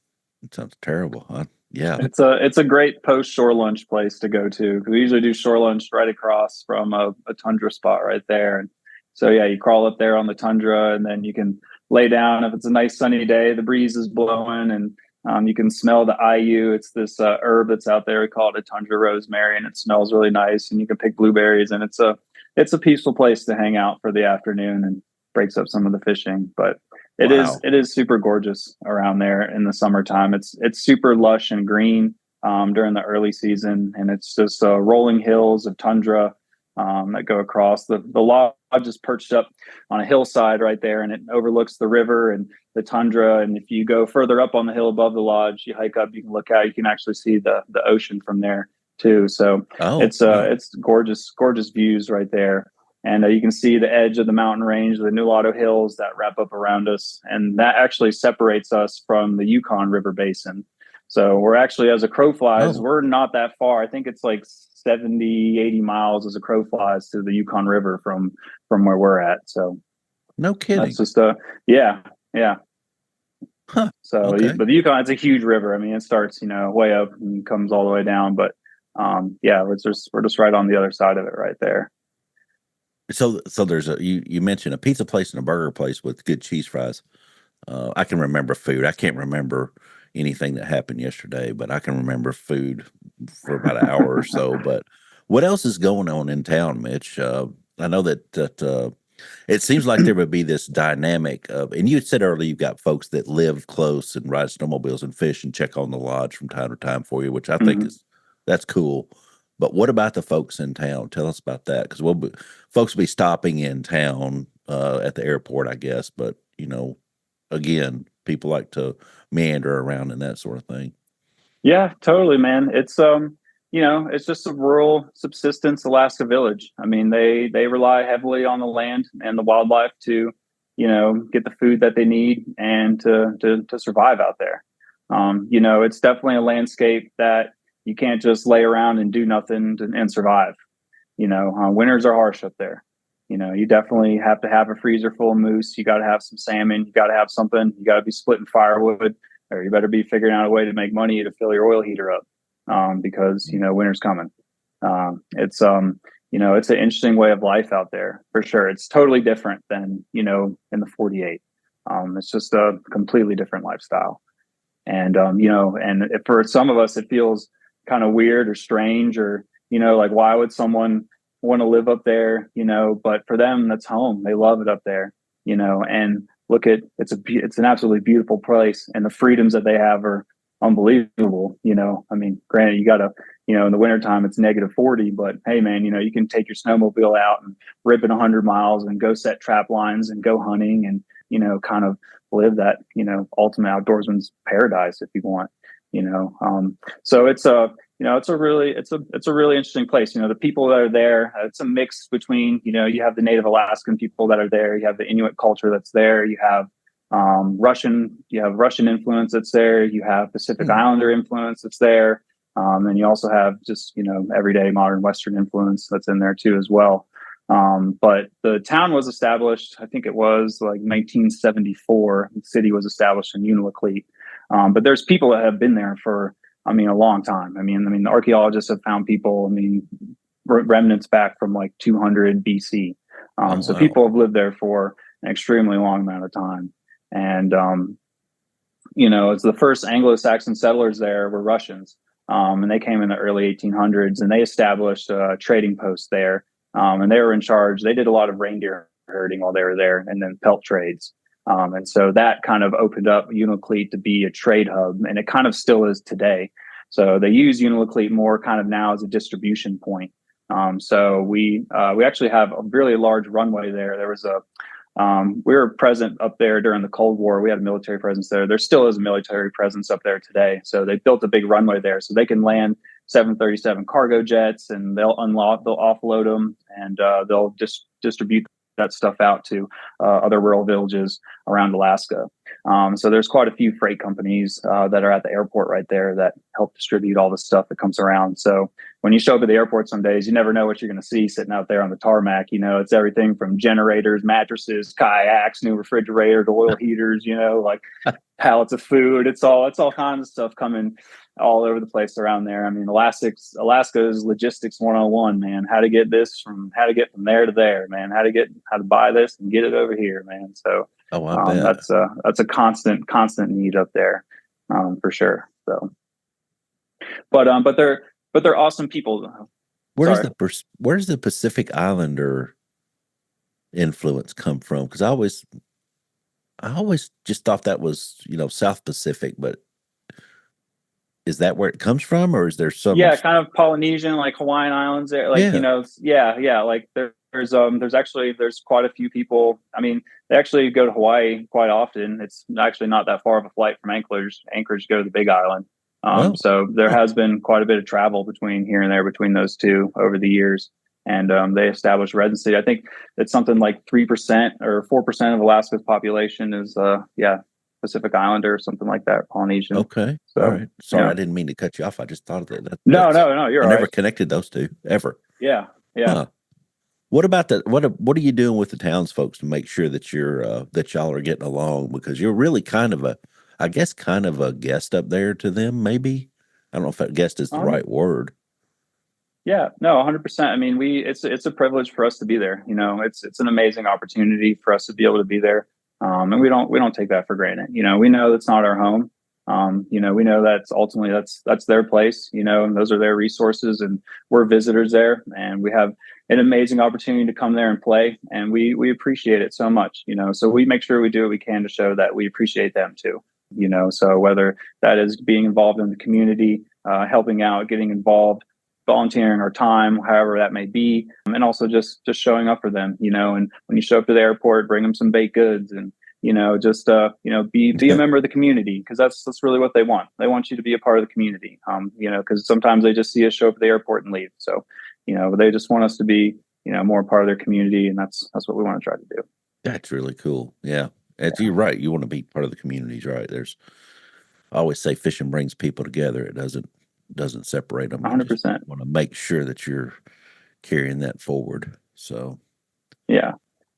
terrible, huh? Yeah, it's a great post shore lunch place to go to, because we usually do shore lunch right across from a tundra spot right there. And so yeah, you crawl up there on the tundra, and then you can lay down. If it's a nice sunny day, the breeze is blowing, and you can smell the IU. It's this herb that's out there. We call it a tundra rosemary, and it smells really nice. And you can pick blueberries, and it's a peaceful place to hang out for the afternoon, and breaks up some of the fishing. But it is super gorgeous around there in the summertime. It's super lush and green during the early season, and it's just rolling hills of tundra that go across. The lodge is perched up on a hillside right there, and it overlooks the river and the tundra. And if you go further up on the hill above the lodge, you hike up, you can look out, you can actually see the ocean from there too. So it's gorgeous views right there. and you can see the edge of the mountain range, the Nulato Hills that wrap up around us, and that actually separates us from the Yukon River Basin. So we're actually, as a crow flies, we're not that far. I think it's like 70, 80 miles as a crow flies to the Yukon River from where we're at. So no kidding. that's just yeah. Huh. So, Okay. but the Yukon, it's a huge river. I mean, it starts, way up and comes all the way down. But we're just right on the other side of it right there. So there's you mentioned a pizza place and a burger place with good cheese fries. I can remember food. I can't remember anything that happened yesterday, but I can remember food for about an hour or so. But what else is going on in town, Mitch? I know that it seems like there would be this dynamic of, and you had said earlier, you've got folks that live close and ride snowmobiles and fish and check on the lodge from time to time for you, which I think that's cool. But what about the folks in town? Tell us about that, because folks will be stopping in town at the airport, I guess. But again, people like to meander around and that sort of thing. Yeah, totally, man. It's it's just a rural subsistence Alaska village. I mean, they rely heavily on the land and the wildlife to, get the food that they need and to survive out there. It's definitely a landscape that you can't just lay around and do nothing and survive. Winters are harsh up there. You definitely have to have a freezer full of moose. You got to have some salmon. You got to have something. You got to be splitting firewood, or you better be figuring out a way to make money to fill your oil heater up, because winter's coming. It's it's an interesting way of life out there for sure. It's totally different than in the 48. It's just a completely different lifestyle, and and for some of us, it feels kind of weird or strange, or like, why would someone want to live up there, but for them, that's home. They love it up there, and look at, it's an absolutely beautiful place, and the freedoms that they have are unbelievable. I mean, granted, you gotta, in the wintertime it's -40, but hey man, you can take your snowmobile out and rip it 100 miles and go set trap lines and go hunting and, kind of live that, ultimate outdoorsman's paradise if you want, so it's it's a really interesting place. The people that are there, it's a mix between, you have the Native Alaskan people that are there, you have the Inuit culture that's there, you have Russian influence that's there, you have Pacific Islander influence that's there, and you also have just everyday modern Western influence that's in there too as well. But the town was established, I think it was like 1974. The city was established in Unalakleet, but there's people that have been there for, a long time. I mean, the archaeologists have found people, remnants back from like 200 BC. So people have lived there for an extremely long amount of time. And, it's the first Anglo-Saxon settlers there were Russians. And they came in the early 1800s, and they established a trading post there. And they were in charge. They did a lot of reindeer herding while they were there, and then pelt trades. And so that kind of opened up Unalakleet to be a trade hub, and it kind of still is today. So they use Unalakleet more kind of now as a distribution point. So we actually have a really large runway there. There was we were present up there during the Cold War. We had a military presence there. There still is a military presence up there today. So they built a big runway there so they can land 737 cargo jets, and they'll offload them, and they'll just distribute that stuff out to other rural villages around Alaska. So there's quite a few freight companies that are at the airport right there that help distribute all the stuff that comes around. So when you show up at the airport some days, you never know what you're going to see sitting out there on the tarmac. It's everything from generators, mattresses, kayaks, new refrigerator, to oil heaters, like pallets of food. It's all kinds of stuff coming all over the place around there. I mean, Alaska's logistics 101, man. How to get from there to there, man. How to buy this and get it over here, man. So that's a constant need up there, for sure. So, but they're awesome people. Where does the Pacific Islander influence come from? Because I always just thought that was South Pacific, but is that where it comes from, or is there some? Yeah, kind of Polynesian, like Hawaiian Islands there. Like, like there's quite a few people. I mean, they actually go to Hawaii quite often. It's actually not that far of a flight from Anchorage to go to the Big Island. So there has been quite a bit of travel between here and there between those two over the years. and they establish residency. I think it's something like 3% or 4% of Alaska's population is Pacific Islander or something like that, Polynesian. Okay. So, all right. Sorry, I didn't mean to cut you off. I just thought of that. No, you're I all never right. connected those two ever. Yeah. Huh. What about what are you doing with the townsfolk to make sure that that y'all are getting along? Because you're really kind of a guest up there to them, maybe. I don't know if that guest is the right word. Yeah, no, 100%. I mean, it's a privilege for us to be there. It's an amazing opportunity for us to be able to be there. And we don't take that for granted. We know that's not our home. We know that's ultimately that's their place, and those are their resources, and we're visitors there, and we have an amazing opportunity to come there and play, and we appreciate it so much. So we make sure we do what we can to show that we appreciate them too. So whether that is being involved in the community, helping out, getting involved, volunteering our time, however that may be, and also just showing up for them, and when you show up to the airport, bring them some baked goods, and be a member of the community, because that's really what they want. They want you to be a part of the community, because sometimes they just see us show up at the airport and leave. So, they just want us to be, more a part of their community, and that's what we want to try to do. That's really cool. Yeah. You're right. You want to be part of the communities, right? I always say fishing brings people together. It doesn't separate them. 100%. Want to make sure that you're carrying that forward. So, yeah.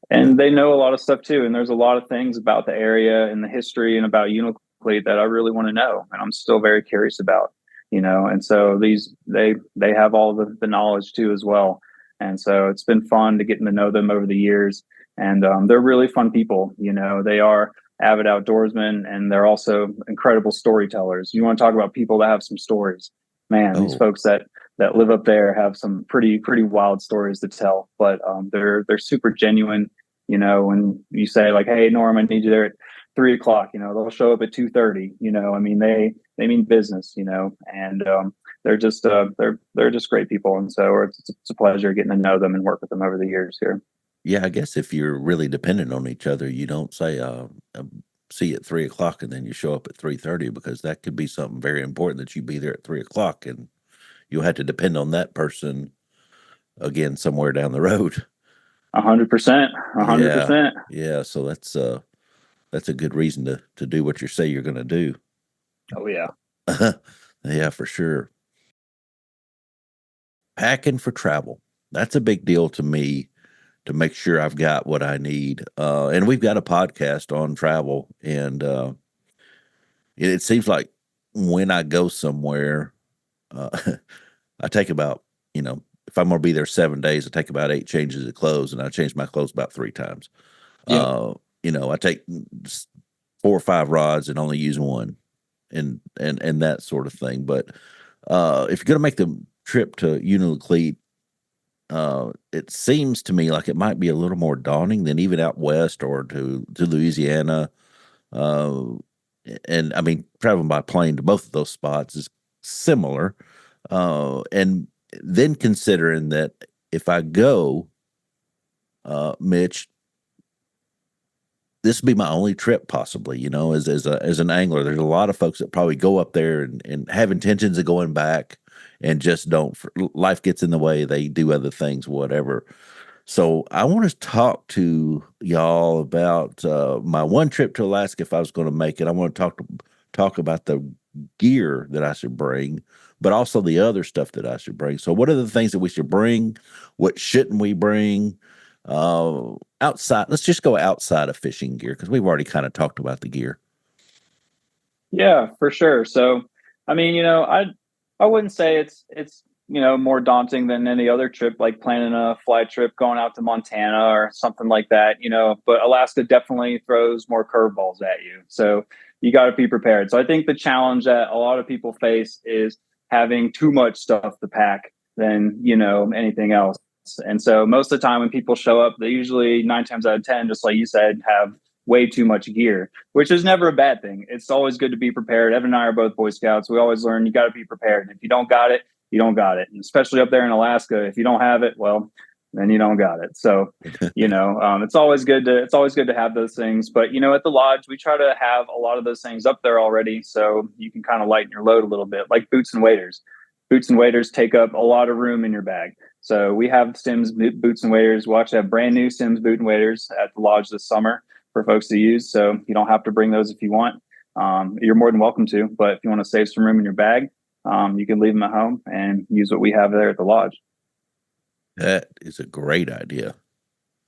And they know a lot of stuff too. And there's a lot of things about the area and the history and about Unalakleet that I really want to know. And I'm still very curious about, and so they have all the knowledge too as well. And so it's been fun to getting to know them over the years. And they're really fun people. They are avid outdoorsmen, and they're also incredible storytellers. You want to talk about people that have some stories, man. These folks that live up there have some pretty wild stories to tell, but they're super genuine. When you say like, "Hey, Norm, I need you there at 3:00," they'll show up at 2:30. I mean, they mean business. And they're just great people, and so it's a pleasure getting to know them and work with them over the years here. Yeah, I guess if you're really dependent on each other, you don't say, "See you at 3:00," and then you show up at 3:30, because that could be something very important that you be there at 3:00, and you'll have to depend on that person again somewhere down the road. 100%. 100%. Yeah. So that's a good reason to do what you say you're going to do. Oh yeah. Yeah, for sure. Packing for travel. That's a big deal to me, to make sure I've got what I need. And we've got a podcast on travel, and it seems like when I go somewhere, I take about, if I'm going to be there 7 days, I take about 8 changes of clothes, and I change my clothes about 3 times. Yep. I take 4 or 5 rods and only use one, and that sort of thing. But if you're going to make the trip to Unalakleet, it seems to me like it might be a little more daunting than even out west or to Louisiana. And I mean, traveling by plane to both of those spots is similar. And then considering that if I go, Mitch, this would be my only trip possibly, as an angler. There's a lot of folks that probably go up there and have intentions of going back, and just don't. Life gets in the way. They do other things, whatever. So I want to talk to y'all about my one trip to Alaska. If I was going to make it, I want to talk about the gear that I should bring, but also the other stuff that I should bring. So what are the things that we should bring? What shouldn't we bring? Outside, let's just go outside of fishing gear, because we've already kind of talked about the gear. Yeah, for sure. So, I mean, I wouldn't say it's more daunting than any other trip, like planning a fly trip going out to Montana or something like that, but Alaska definitely throws more curveballs at you. So you got to be prepared. So I think the challenge that a lot of people face is having too much stuff to pack than, anything else. And so most of the time when people show up, they usually 9 times out of 10, just like you said, have way too much gear, which is never a bad thing. It's always good to be prepared. Evan and I are both Boy Scouts. We always learn you got to be prepared. And if you don't got it, you don't got it. And especially up there in Alaska, if you don't have it, well, then you don't got it. So, it's always good to have those things. But, at the lodge, we try to have a lot of those things up there already, so you can kind of lighten your load a little bit, like boots and waders. Boots and waders take up a lot of room in your bag. So we have Sims boots and waders. We'll actually have brand new Sims boot and waders at the lodge this summer for folks to use. So you don't have to bring those if you want. You're more than welcome to, but if you want to save some room in your bag, you can leave them at home and use what we have there at the lodge. That is a great idea.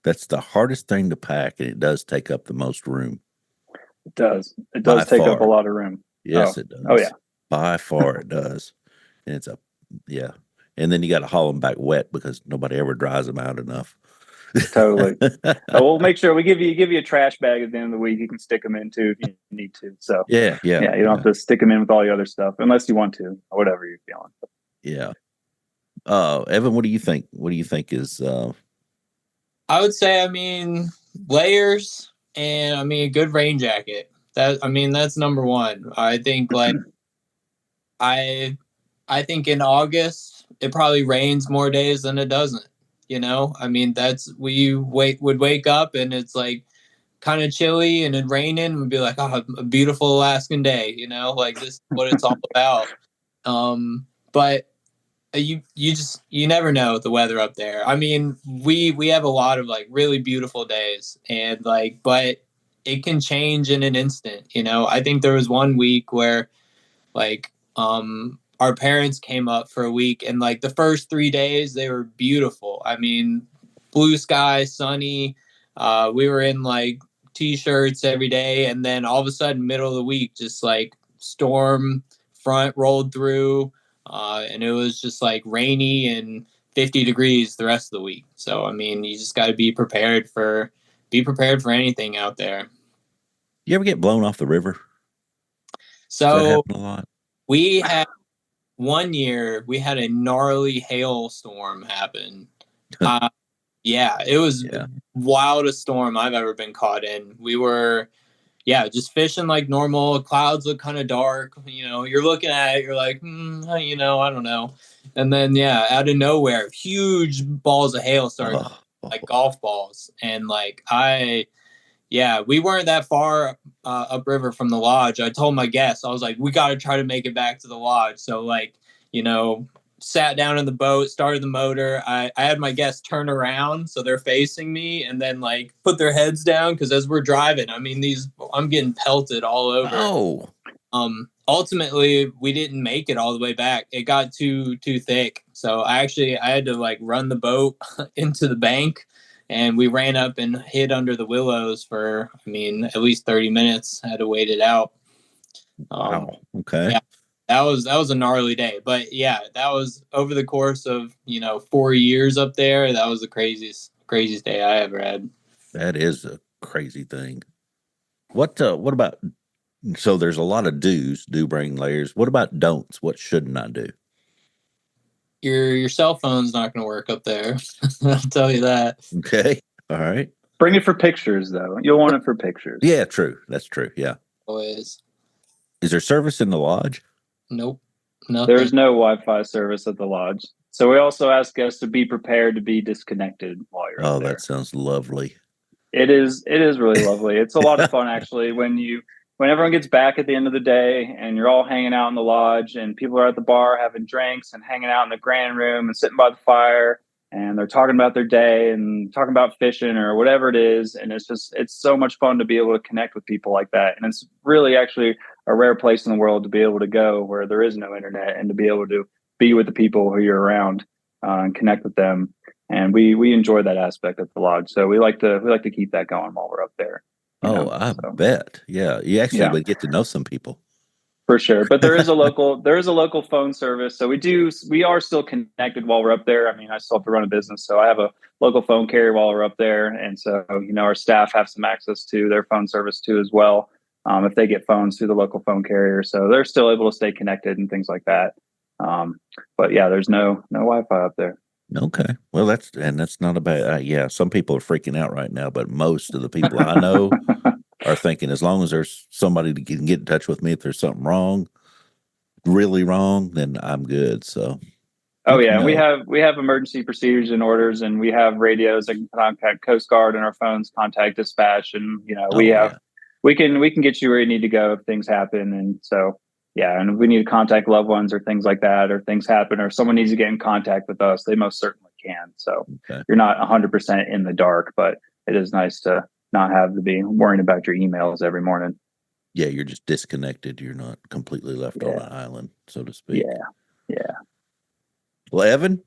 That's the hardest thing to pack, and it does take up the most room. It does. It By does take far. up a lot of room. Yes, it does. Oh, yeah. By far it does. And it's yeah. And then you got to haul them back wet because nobody ever dries them out enough. Totally. We'll make sure we give you a trash bag at the end of the week. You can stick them into if you need to. So yeah. You don't have to stick them in with all the other stuff unless you want to, or whatever you're feeling. Yeah. Evan, what do you think? What do you think is? I would say, layers and a good rain jacket. That's number one. I think I think in August it probably rains more days than it doesn't. Would wake up and it's like kind of chilly and it raining and would be like, oh, a beautiful Alaskan day, this is what it's all about. But you never know the weather up there. We have a lot of really beautiful days and but it can change in an instant. I think there was one week where our parents came up for a week and the first 3 days they were beautiful. Blue sky, sunny. We were in t-shirts every day, and then all of a sudden middle of the week just storm front rolled through, and it was just rainy and 50 degrees the rest of the week. So you just got to be prepared for anything out there. You ever get blown off the river? So does that happen a lot? We had one year we had a gnarly hailstorm happen. It was the wildest storm I've ever been caught in. We were just fishing like normal. Clouds look kind of dark. You're looking at it, you're like, I don't know. And then out of nowhere, huge balls of hail started like golf balls. And we weren't that far upriver from the lodge. I told my guests, I was like, we got to try to make it back to the lodge. So sat down in the boat, started the motor. I had my guests turn around so they're facing me, and then put their heads down because as we're driving, I'm getting pelted all over. Oh. Ultimately, we didn't make it all the way back. It got too thick. So I had to run the boat into the bank. And we ran up and hid under the willows for, at least 30 minutes. I had to wait it out. Wow. Okay. Yeah, that was a gnarly day. But that was over the course of 4 years up there. That was the craziest day I ever had. That is a crazy thing. What about? So there's a lot of do's. Do bring layers. What about don'ts? What shouldn't I do? Your cell phone's not going to work up there. I'll tell you that. Okay. All right. Bring it for pictures, though. You'll want it for pictures. Yeah, true. That's true. Yeah. Always. Is there service in the lodge? Nope. Nothing. There's no Wi-Fi service at the lodge. So we also ask guests to be prepared to be disconnected while you're up there. That sounds lovely. It is really lovely. It's a lot of fun, actually, when everyone gets back at the end of the day and you're all hanging out in the lodge and people are at the bar having drinks and hanging out in the grand room and sitting by the fire and they're talking about their day and talking about fishing or whatever it is. And it's so much fun to be able to connect with people like that. And it's really actually a rare place in the world to be able to go where there is no internet and to be able to be with the people who you're around and connect with them. And we enjoy that aspect of the lodge. So we like to keep that going while we're up there. I bet. Yeah. You actually would get to know some people. For sure. But there is a local phone service. So we are still connected while we're up there. I still have to run a business. So I have a local phone carrier while we're up there. And so, our staff have some access to their phone service too, as well. If they get phones through the local phone carrier. So they're still able to stay connected and things like that. But there's no Wi-Fi up there. Okay. Well, that's not a bad, some people are freaking out right now, but most of the people I know are thinking as long as there's somebody that can get in touch with me, if there's something wrong, really wrong, then I'm good. So. Oh yeah. We have emergency procedures and orders, and we have radios that can contact Coast Guard, and our phones contact dispatch. And, we can get you where you need to go if things happen. And so, and if we need to contact loved ones or things like that, or things happen, or someone needs to get in contact with us, they most certainly you can. So Okay. you're not 100% in the dark, but it is nice to not have to be worrying about your emails every morning. Yeah, you're just disconnected. You're not completely left on Yeah. an island, so to speak. Yeah. Well, Evan,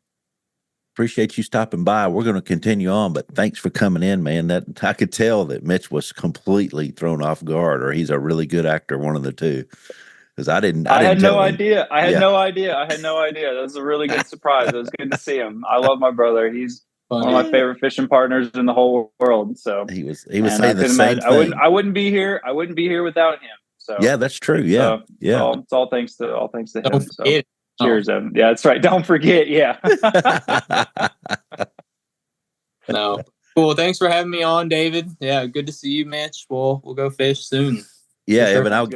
appreciate you stopping by. We're going to continue on, but thanks for coming in, man. That I could tell that Mitch was completely thrown off guard, or he's a really good actor, one of the two. Because I didn't had no tell him. idea. I had Yeah. no idea. That was a really good surprise. It was good to see him. I love my brother. He's one of my favorite fishing partners in the whole world. So he was saying the same thing. I wouldn't be here. I wouldn't be here without him. So yeah, that's true. Yeah. It's all thanks to him. So cheers, Oh. Evan. Yeah, that's right. Don't forget. Yeah. No. Cool. Thanks for having me on, David. Yeah, good to see you, Mitch. We'll go fish soon. Yeah, Yes, Evan,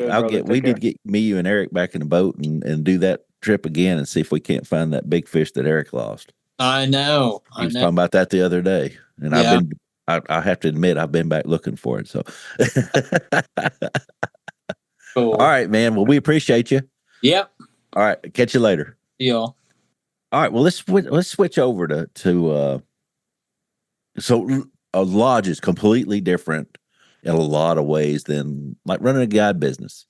we need need to get me, you, and Eric back in the boat and do that trip again and see if we can't find that big fish that Eric lost. I know. He was talking about that the other day, and Yeah. I have to admit, I've been back looking for it. So, Cool. All right, man. Well, we appreciate you. Yep. All right, catch you later. Deal. All right. Well, let's switch over to so a lodge is completely different in a lot of ways than like running a guide business.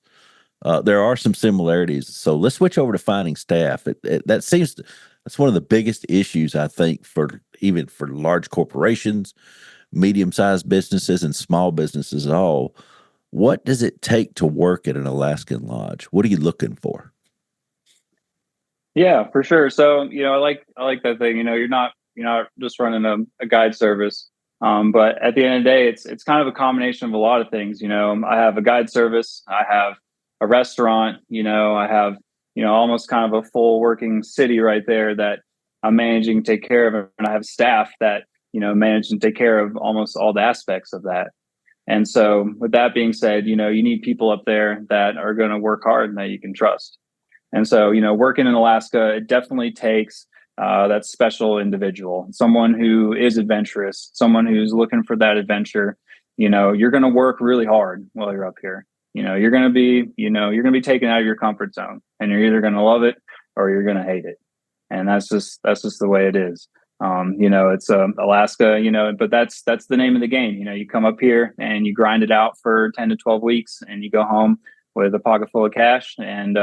There are some similarities. So let's switch over to finding staff. That's one of the biggest issues, I think, for large corporations, medium-sized businesses, and small businesses all. What does it take to work at an Alaskan lodge? What are you looking for? Yeah, for sure. So, I like that thing. You're not just running a guide service. But at the end of the day, it's kind of a combination of a lot of things. I have a guide service, I have a restaurant, I have, almost kind of a full working city right there that I'm managing to take care of. And I have staff that, manage and take care of almost all the aspects of that. And so with that being said, you need people up there that are going to work hard and that you can trust. And so, working in Alaska, it definitely takes that special individual, someone who is adventurous, someone who's looking for that adventure. You're going to work really hard while you're up here. You're going to be taken out of your comfort zone, and you're either going to love it or you're going to hate it. And that's just the way it is. It's Alaska, but that's the name of the game. You come up here and you grind it out for 10 to 12 weeks and you go home with a pocket full of cash and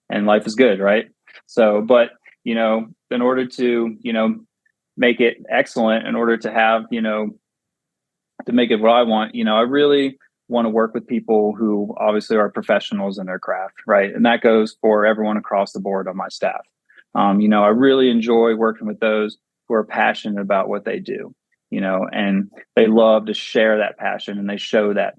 life is good. Right. So, but, in order to, make it excellent, in order to have, to make it what I want, I really want to work with people who obviously are professionals in their craft. Right. And that goes for everyone across the board on my staff. I really enjoy working with those who are passionate about what they do, and they love to share that passion and they show that,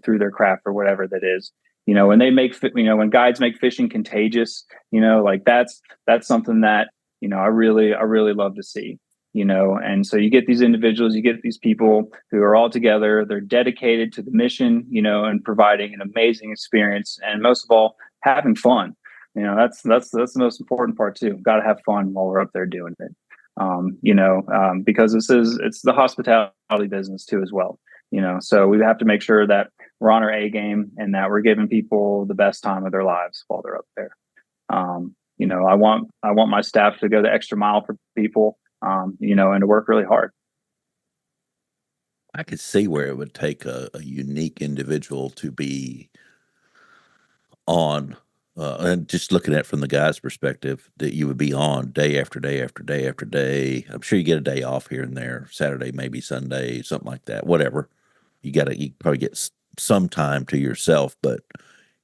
through their craft or whatever that is, when they make, when guides make fishing contagious, like that's something that, I really love to see, and so you get these individuals, you get these people who are all together, they're dedicated to the mission, and providing an amazing experience. And most of all, having fun. That's the most important part too. Got to have fun while we're up there doing it. Because it's the hospitality business too as well. So we have to make sure that we're on our A game and that we're giving people the best time of their lives while they're up there. I want my staff to go the extra mile for people, and to work really hard. I could see where it would take a unique individual to be on, and just looking at it from the guy's perspective, that you would be on day after day after day after day. I'm sure you get a day off here and there, Saturday, maybe Sunday, something like that, whatever. You probably get some time to yourself, but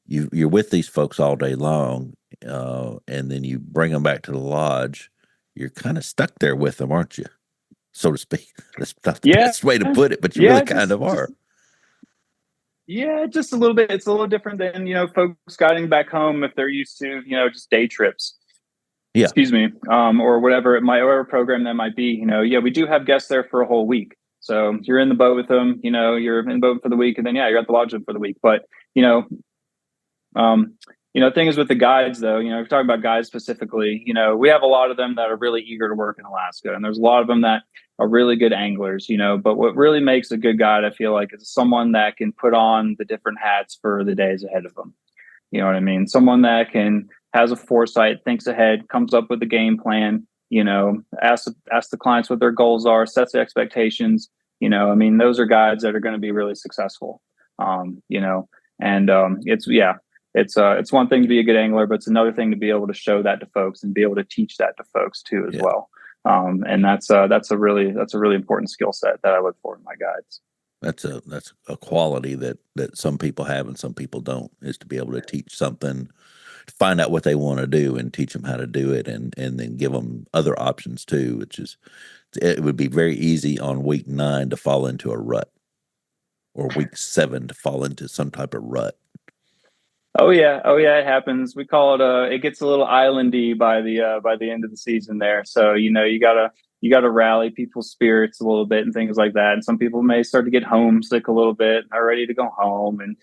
you're with these folks all day long, and then you bring them back to the lodge. You're kind of stuck there with them, aren't you? So to speak. That's not the best way to put it, but you really kind of are. Yeah, just a little bit. It's a little different than, folks guiding back home if they're used to, just day trips. Yeah. Excuse me. Or whatever whatever program that might be, we do have guests there for a whole week. So you're in the boat with them, you're in the boat for the week, and then, you're at the lodge for the week. But, thing is with the guides though, if you're talking about guides specifically, we have a lot of them that are really eager to work in Alaska, and there's a lot of them that are really good anglers, but what really makes a good guide, I feel like, is someone that can put on the different hats for the days ahead of them. You know what I mean? Someone that has a foresight, thinks ahead, comes up with a game plan, Ask the clients what their goals are, set the expectations. I mean, those are guides that are going to be really successful. It's one thing to be a good angler, but it's another thing to be able to show that to folks and be able to teach that to folks too as well. And that's a really important skill set that I look for in my guides. That's a quality that some people have and some people don't, is to be able to teach something, to find out what they want to do and teach them how to do it, and then give them other options too, which is, it would be very easy on week 9 to fall into a rut, or week 7 to fall into some type of rut. Oh yeah, it happens. We call it it gets a little islandy by the end of the season there. So you gotta rally people's spirits a little bit and things like that. And some people may start to get homesick a little bit, are ready to go home, and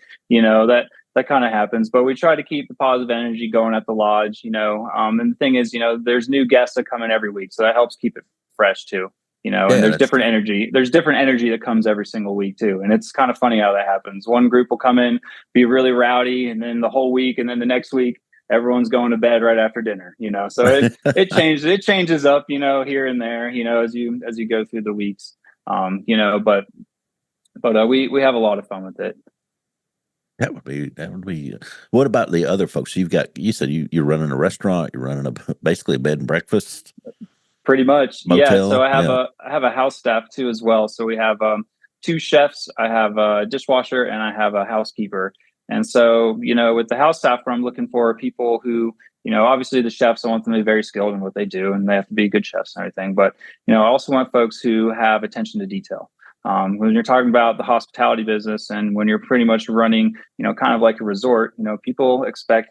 that kind of happens. But we try to keep the positive energy going at the lodge. And the thing is, there's new guests that come in every week, so that helps keep it fresh too. And there's different energy. There's different energy that comes every single week too. And it's kind of funny how that happens. One group will come in, be really rowdy, and then the whole week, and then the next week, everyone's going to bed right after dinner, so it changes up, here and there, as you go through the weeks. But we have a lot of fun with it. That would be. What about the other folks? You said you're running a restaurant, you're running basically a bed and breakfast. Pretty much. Motel? Yeah. So I have a house staff too as well. So we have 2 chefs, I have a dishwasher, and I have a housekeeper. And so, with the house staff, I'm looking for people who, obviously the chefs, I want them to be very skilled in what they do, and they have to be good chefs and everything. But, I also want folks who have attention to detail. When you're talking about the hospitality business, and when you're pretty much running, kind of like a resort, people expect,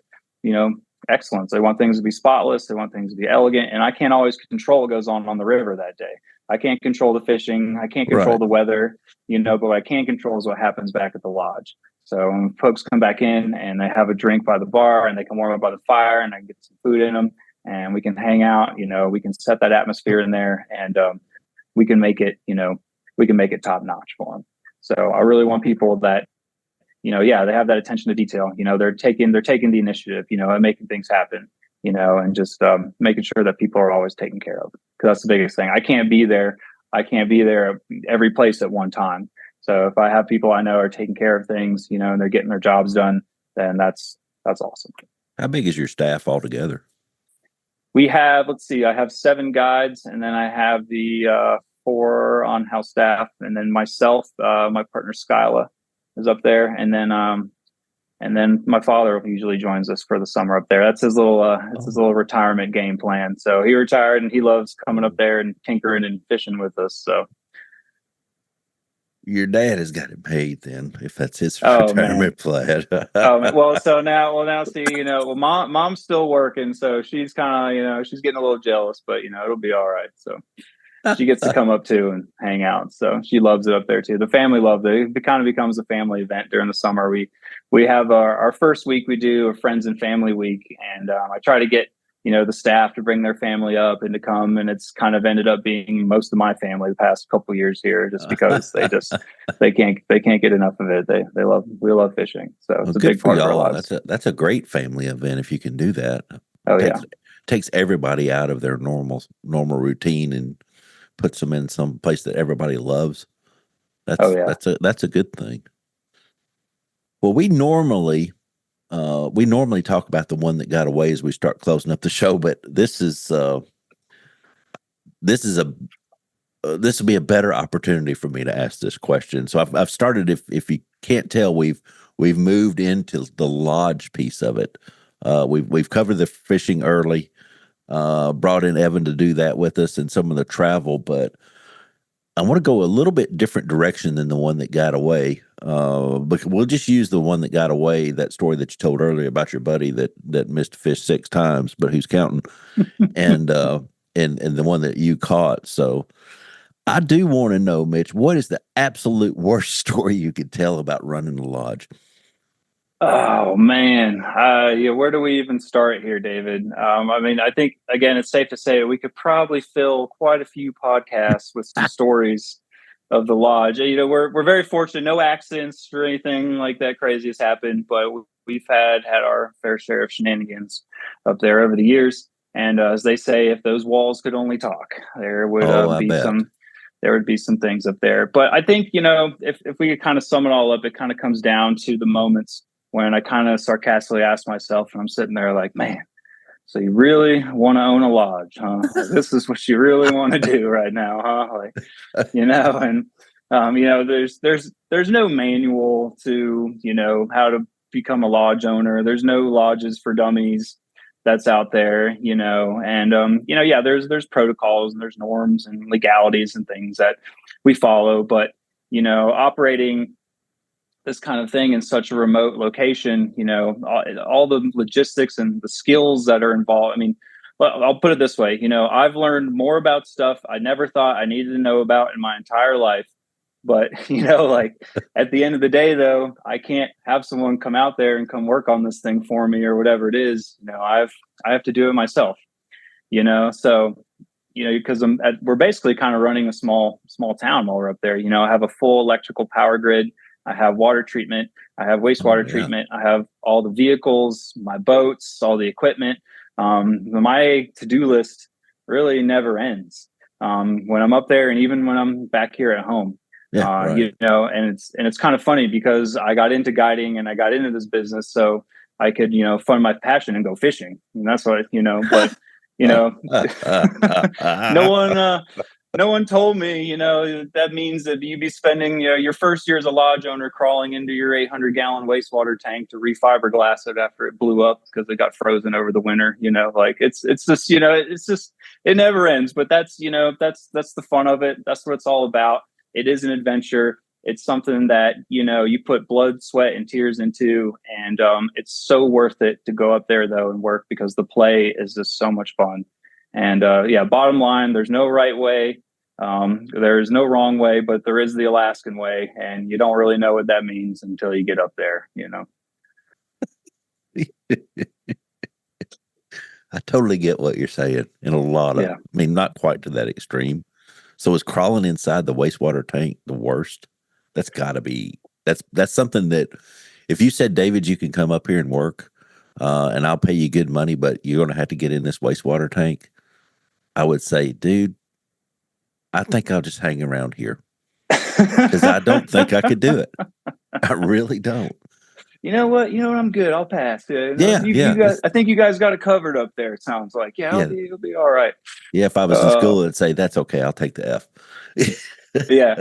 excellence. They want things to be spotless. They want things to be elegant. And I can't always control what goes on the river that day. I can't control the fishing. I can't control the weather, but what I can control is what happens back at the lodge. So when folks come back in and they have a drink by the bar, and they can warm up by the fire, and I can get some food in them, and we can hang out, we can set that atmosphere in there, and we can make it top notch for them. So I really want people that, they have that attention to detail. They're taking the initiative, and making things happen, and just making sure that people are always taken care of. Because that's the biggest thing. I can't be there every place at one time. So if I have people I know are taking care of things, and they're getting their jobs done, then that's awesome. How big is your staff altogether? We have, I have 7 guides, and then I have the 4 on house staff, and then myself, my partner Skyla is up there, and then my father usually joins us for the summer up there. That's his little retirement game plan. So he retired, and he loves coming up there and tinkering and fishing with us. So your dad has got it paid then, if that's his retirement plan. Now see, mom's still working, so she's kind of, she's getting a little jealous, but it'll be all right. So she gets to come up too and hang out. So she loves it up there too. The family loves it. It kind of becomes a family event during the summer. We have our first week, we do a friends and family week. And I try to get, the staff to bring their family up and to come. And it's kind of ended up being most of my family the past couple of years here, just because they can't get enough of it. We love fishing. So it's a big part of our lives. That's a great family event if you can do that. Takes everybody out of their normal routine and puts them in some place that everybody loves. That's a good thing. Well, we normally talk about the one that got away as we start closing up the show, but this will be a better opportunity for me to ask this question. So I've started. If you can't tell, we've moved into the lodge piece of it. We've covered the fishing early. Brought in Evan to do that with us and some of the travel, but I want to go a little bit different direction than the one that got away. But we'll just use the one that got away, that story that you told earlier about your buddy that missed fish 6 times, but who's counting, and the one that you caught. So I do want to know, Mitch, what is the absolute worst story you could tell about running the lodge? Oh man. Where do we even start here, David? I think again, it's safe to say we could probably fill quite a few podcasts with some stories of the lodge. We're very fortunate. No accidents or anything like that crazy has happened, but we've had our fair share of shenanigans up there over the years. And as they say, if those walls could only talk, there would I be bet. some things up there. But I think, if we could kind of sum it all up, it kind of comes down to the moments when I kind of sarcastically ask myself, and I'm sitting there like, man, so you really want to own a lodge, huh? Like, this is what you really want to do right now, huh? Like, and there's no manual to, how to become a lodge owner. There's no lodges for dummies that's out there, and yeah, there's protocols and there's norms and legalities and things that we follow, but operating this kind of thing in such a remote location, all the logistics and the skills that are involved. I mean, well, I'll put it this way, I've learned more about stuff I never thought I needed to know about in my entire life. But, like at the end of the day, though, I can't have someone come out there and come work on this thing for me or whatever it is. I have to do it myself, so, because we're basically kind of running a small town while we're up there. I have a full electrical power grid. I have water treatment. I have wastewater treatment. I have all the vehicles, my boats, all the equipment. My to-do list really never ends when I'm up there, and even when I'm back here at home. Right. And it's kind of funny because I got into guiding and I got into this business so I could, fund my passion and go fishing. And that's what, but, no one told me, that means that you'd be spending, your first year as a lodge owner crawling into your 800-gallon wastewater tank to refiberglass it after it blew up because it got frozen over the winter. Like it's just, it never ends. But that's the fun of it. That's what it's all about. It is an adventure. It's something that, you put blood, sweat, and tears into. And it's so worth it to go up there, though, and work because the play is just so much fun. And bottom line, there's no right way. There's no wrong way, but there is the Alaskan way. And you don't really know what that means until you get up there, I totally get what you're saying in a lot of, I mean, not quite to that extreme. So is crawling inside the wastewater tank the worst? That's gotta be, that's something that if you said, David, you can come up here and work, and I'll pay you good money, but you're going to have to get in this wastewater tank, I would say, dude, I think I'll just hang around here because I don't think I could do it. I really don't. You know what? I'm good. I'll pass. You guys, I think you guys got it covered up there. It sounds like, it'll be all right. Yeah, if I was in school, I'd say that's okay. I'll take the F. yeah.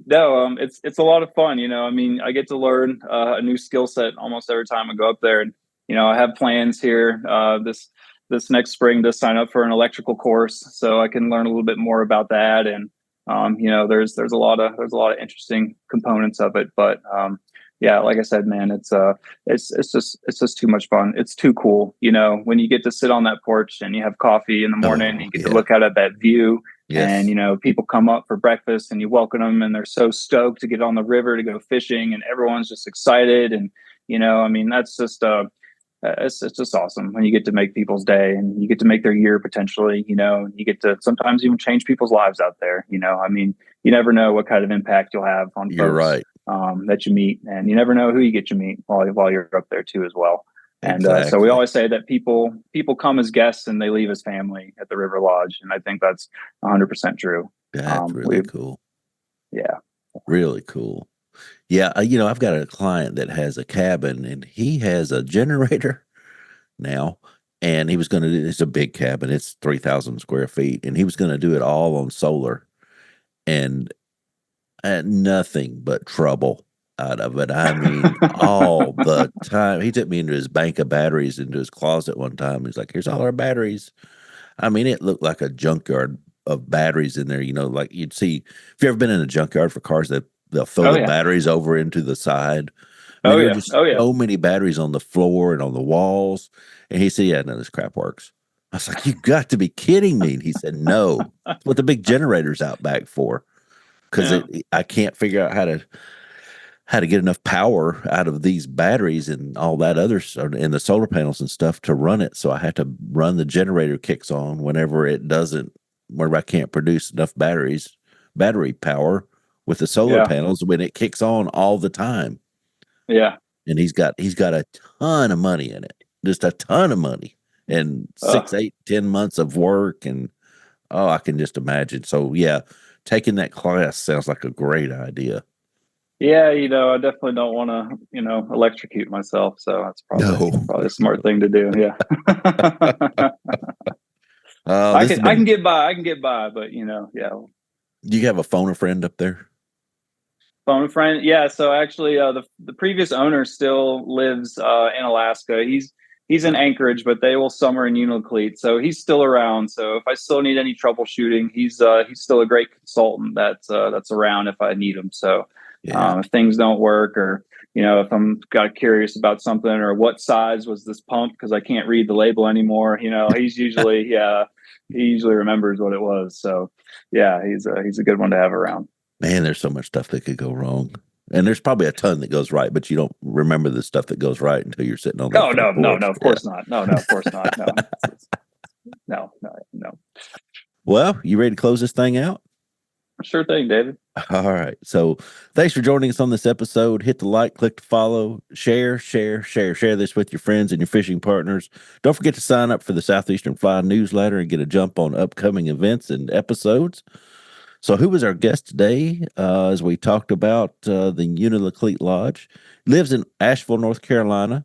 No, it's a lot of fun. I mean, I get to learn a new skill set almost every time I go up there, and I have plans here this next spring to sign up for an electrical course so I can learn a little bit more about that. And there's a lot of interesting components of it, but like I said, man, it's just too much fun. It's too cool. When you get to sit on that porch and you have coffee in the morning, and you get to look out at that view, and people come up for breakfast and you welcome them and they're so stoked to get on the river to go fishing, and everyone's just excited. And I mean, that's just it's just awesome when you get to make people's day and you get to make their year potentially. You get to sometimes even change people's lives out there. I mean, you never know what kind of impact you'll have on You're folks. right. That you meet, and you never know who you get to meet while you're up there too as well. And so we always say that people come as guests and they leave as family at the River Lodge, and I think that's 100% true. That's really cool. Yeah, really cool. Yeah, I've got a client that has a cabin, and he has a generator now, and he was going to do. It's a big cabin; it's 3,000 square feet, and he was going to do it all on solar, and nothing but trouble out of it. I mean, all the time. He took me into his bank of batteries, into his closet one time. He's like, "Here's all our batteries." I mean, it looked like a junkyard of batteries in there. Like you'd see. If you ever been in a junkyard for cars, they'll throw the batteries over into the side. I mean, just so many batteries on the floor and on the walls. And he said, "Yeah, none of this crap works." I was like, "You got to be kidding me!" And he said, "No, that's what the big generator's out back for." Because I can't figure out how to get enough power out of these batteries and all that other stuff and the solar panels and stuff to run it. So I have to run the generator kicks on whenever I can't produce enough battery power with the solar panels when it kicks on all the time. Yeah. And he's got a ton of money in it, just a ton of money. and 6, 8, 10 months of work. And I can just imagine. So yeah, taking that class sounds like a great idea. Yeah, I definitely don't want to, electrocute myself. So that's probably a smart thing to do. Yeah. I can get by, but yeah. Do you have a phone a friend up there? Phone a friend? Yeah. So actually, the previous owner still lives in Alaska. He's in Anchorage, but they will summer in Unalakleet, so he's still around. So if I still need any troubleshooting, he's still a great consultant that's around if I need him. So if things don't work, or if I'm got curious about something, or what size was this pump because I can't read the label anymore, he's usually he usually remembers what it was. So yeah, he's a good one to have around. Man, there's so much stuff that could go wrong. And there's probably a ton that goes right, but you don't remember the stuff that goes right until you're sitting on that. No, of course not. No, of course not. No. No. Well, you ready to close this thing out? Sure thing, David. All right. So thanks for joining us on this episode. Hit the like, click to follow, share this with your friends and your fishing partners. Don't forget to sign up for the Southeastern Fly newsletter and get a jump on upcoming events and episodes. So who was our guest today? As we talked about the Unalakleet Lodge, lives in Asheville, North Carolina.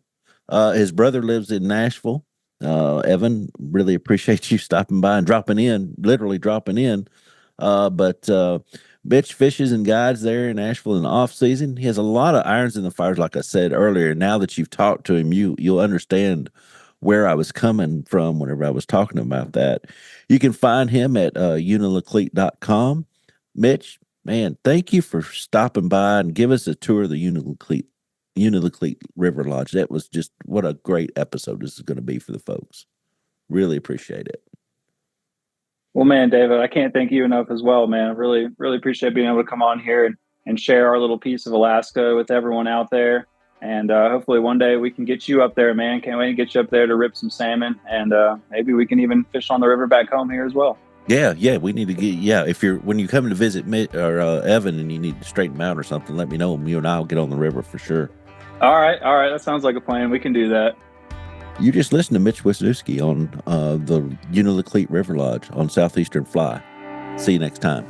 His brother lives in Nashville. Evan, really appreciate you stopping by and literally dropping in. But Mitch fishes and guides there in Asheville in the off season. He has a lot of irons in the fires, like I said earlier. Now that you've talked to him, you'll understand where I was coming from whenever I was talking about that. You can find him at unalakleet.com. Mitch, man, thank you for stopping by and give us a tour of the Unalakleet River Lodge. That was just what a great episode this is going to be for the folks. Really appreciate it. Well, man, David, I can't thank you enough as well, man. I really, really appreciate being able to come on here and share our little piece of Alaska with everyone out there. And hopefully one day we can get you up there, man. Can't wait to get you up there to rip some salmon. And maybe we can even fish on the river back home here as well. Yeah, we need to get, when you come to visit Evan and you need to straighten him out or something, let me know. You and I will get on the river for sure. All right. That sounds like a plan. We can do that. You just listened to Mitch Wisniewski on the Unalakleet River Lodge on Southeastern Fly. See you next time.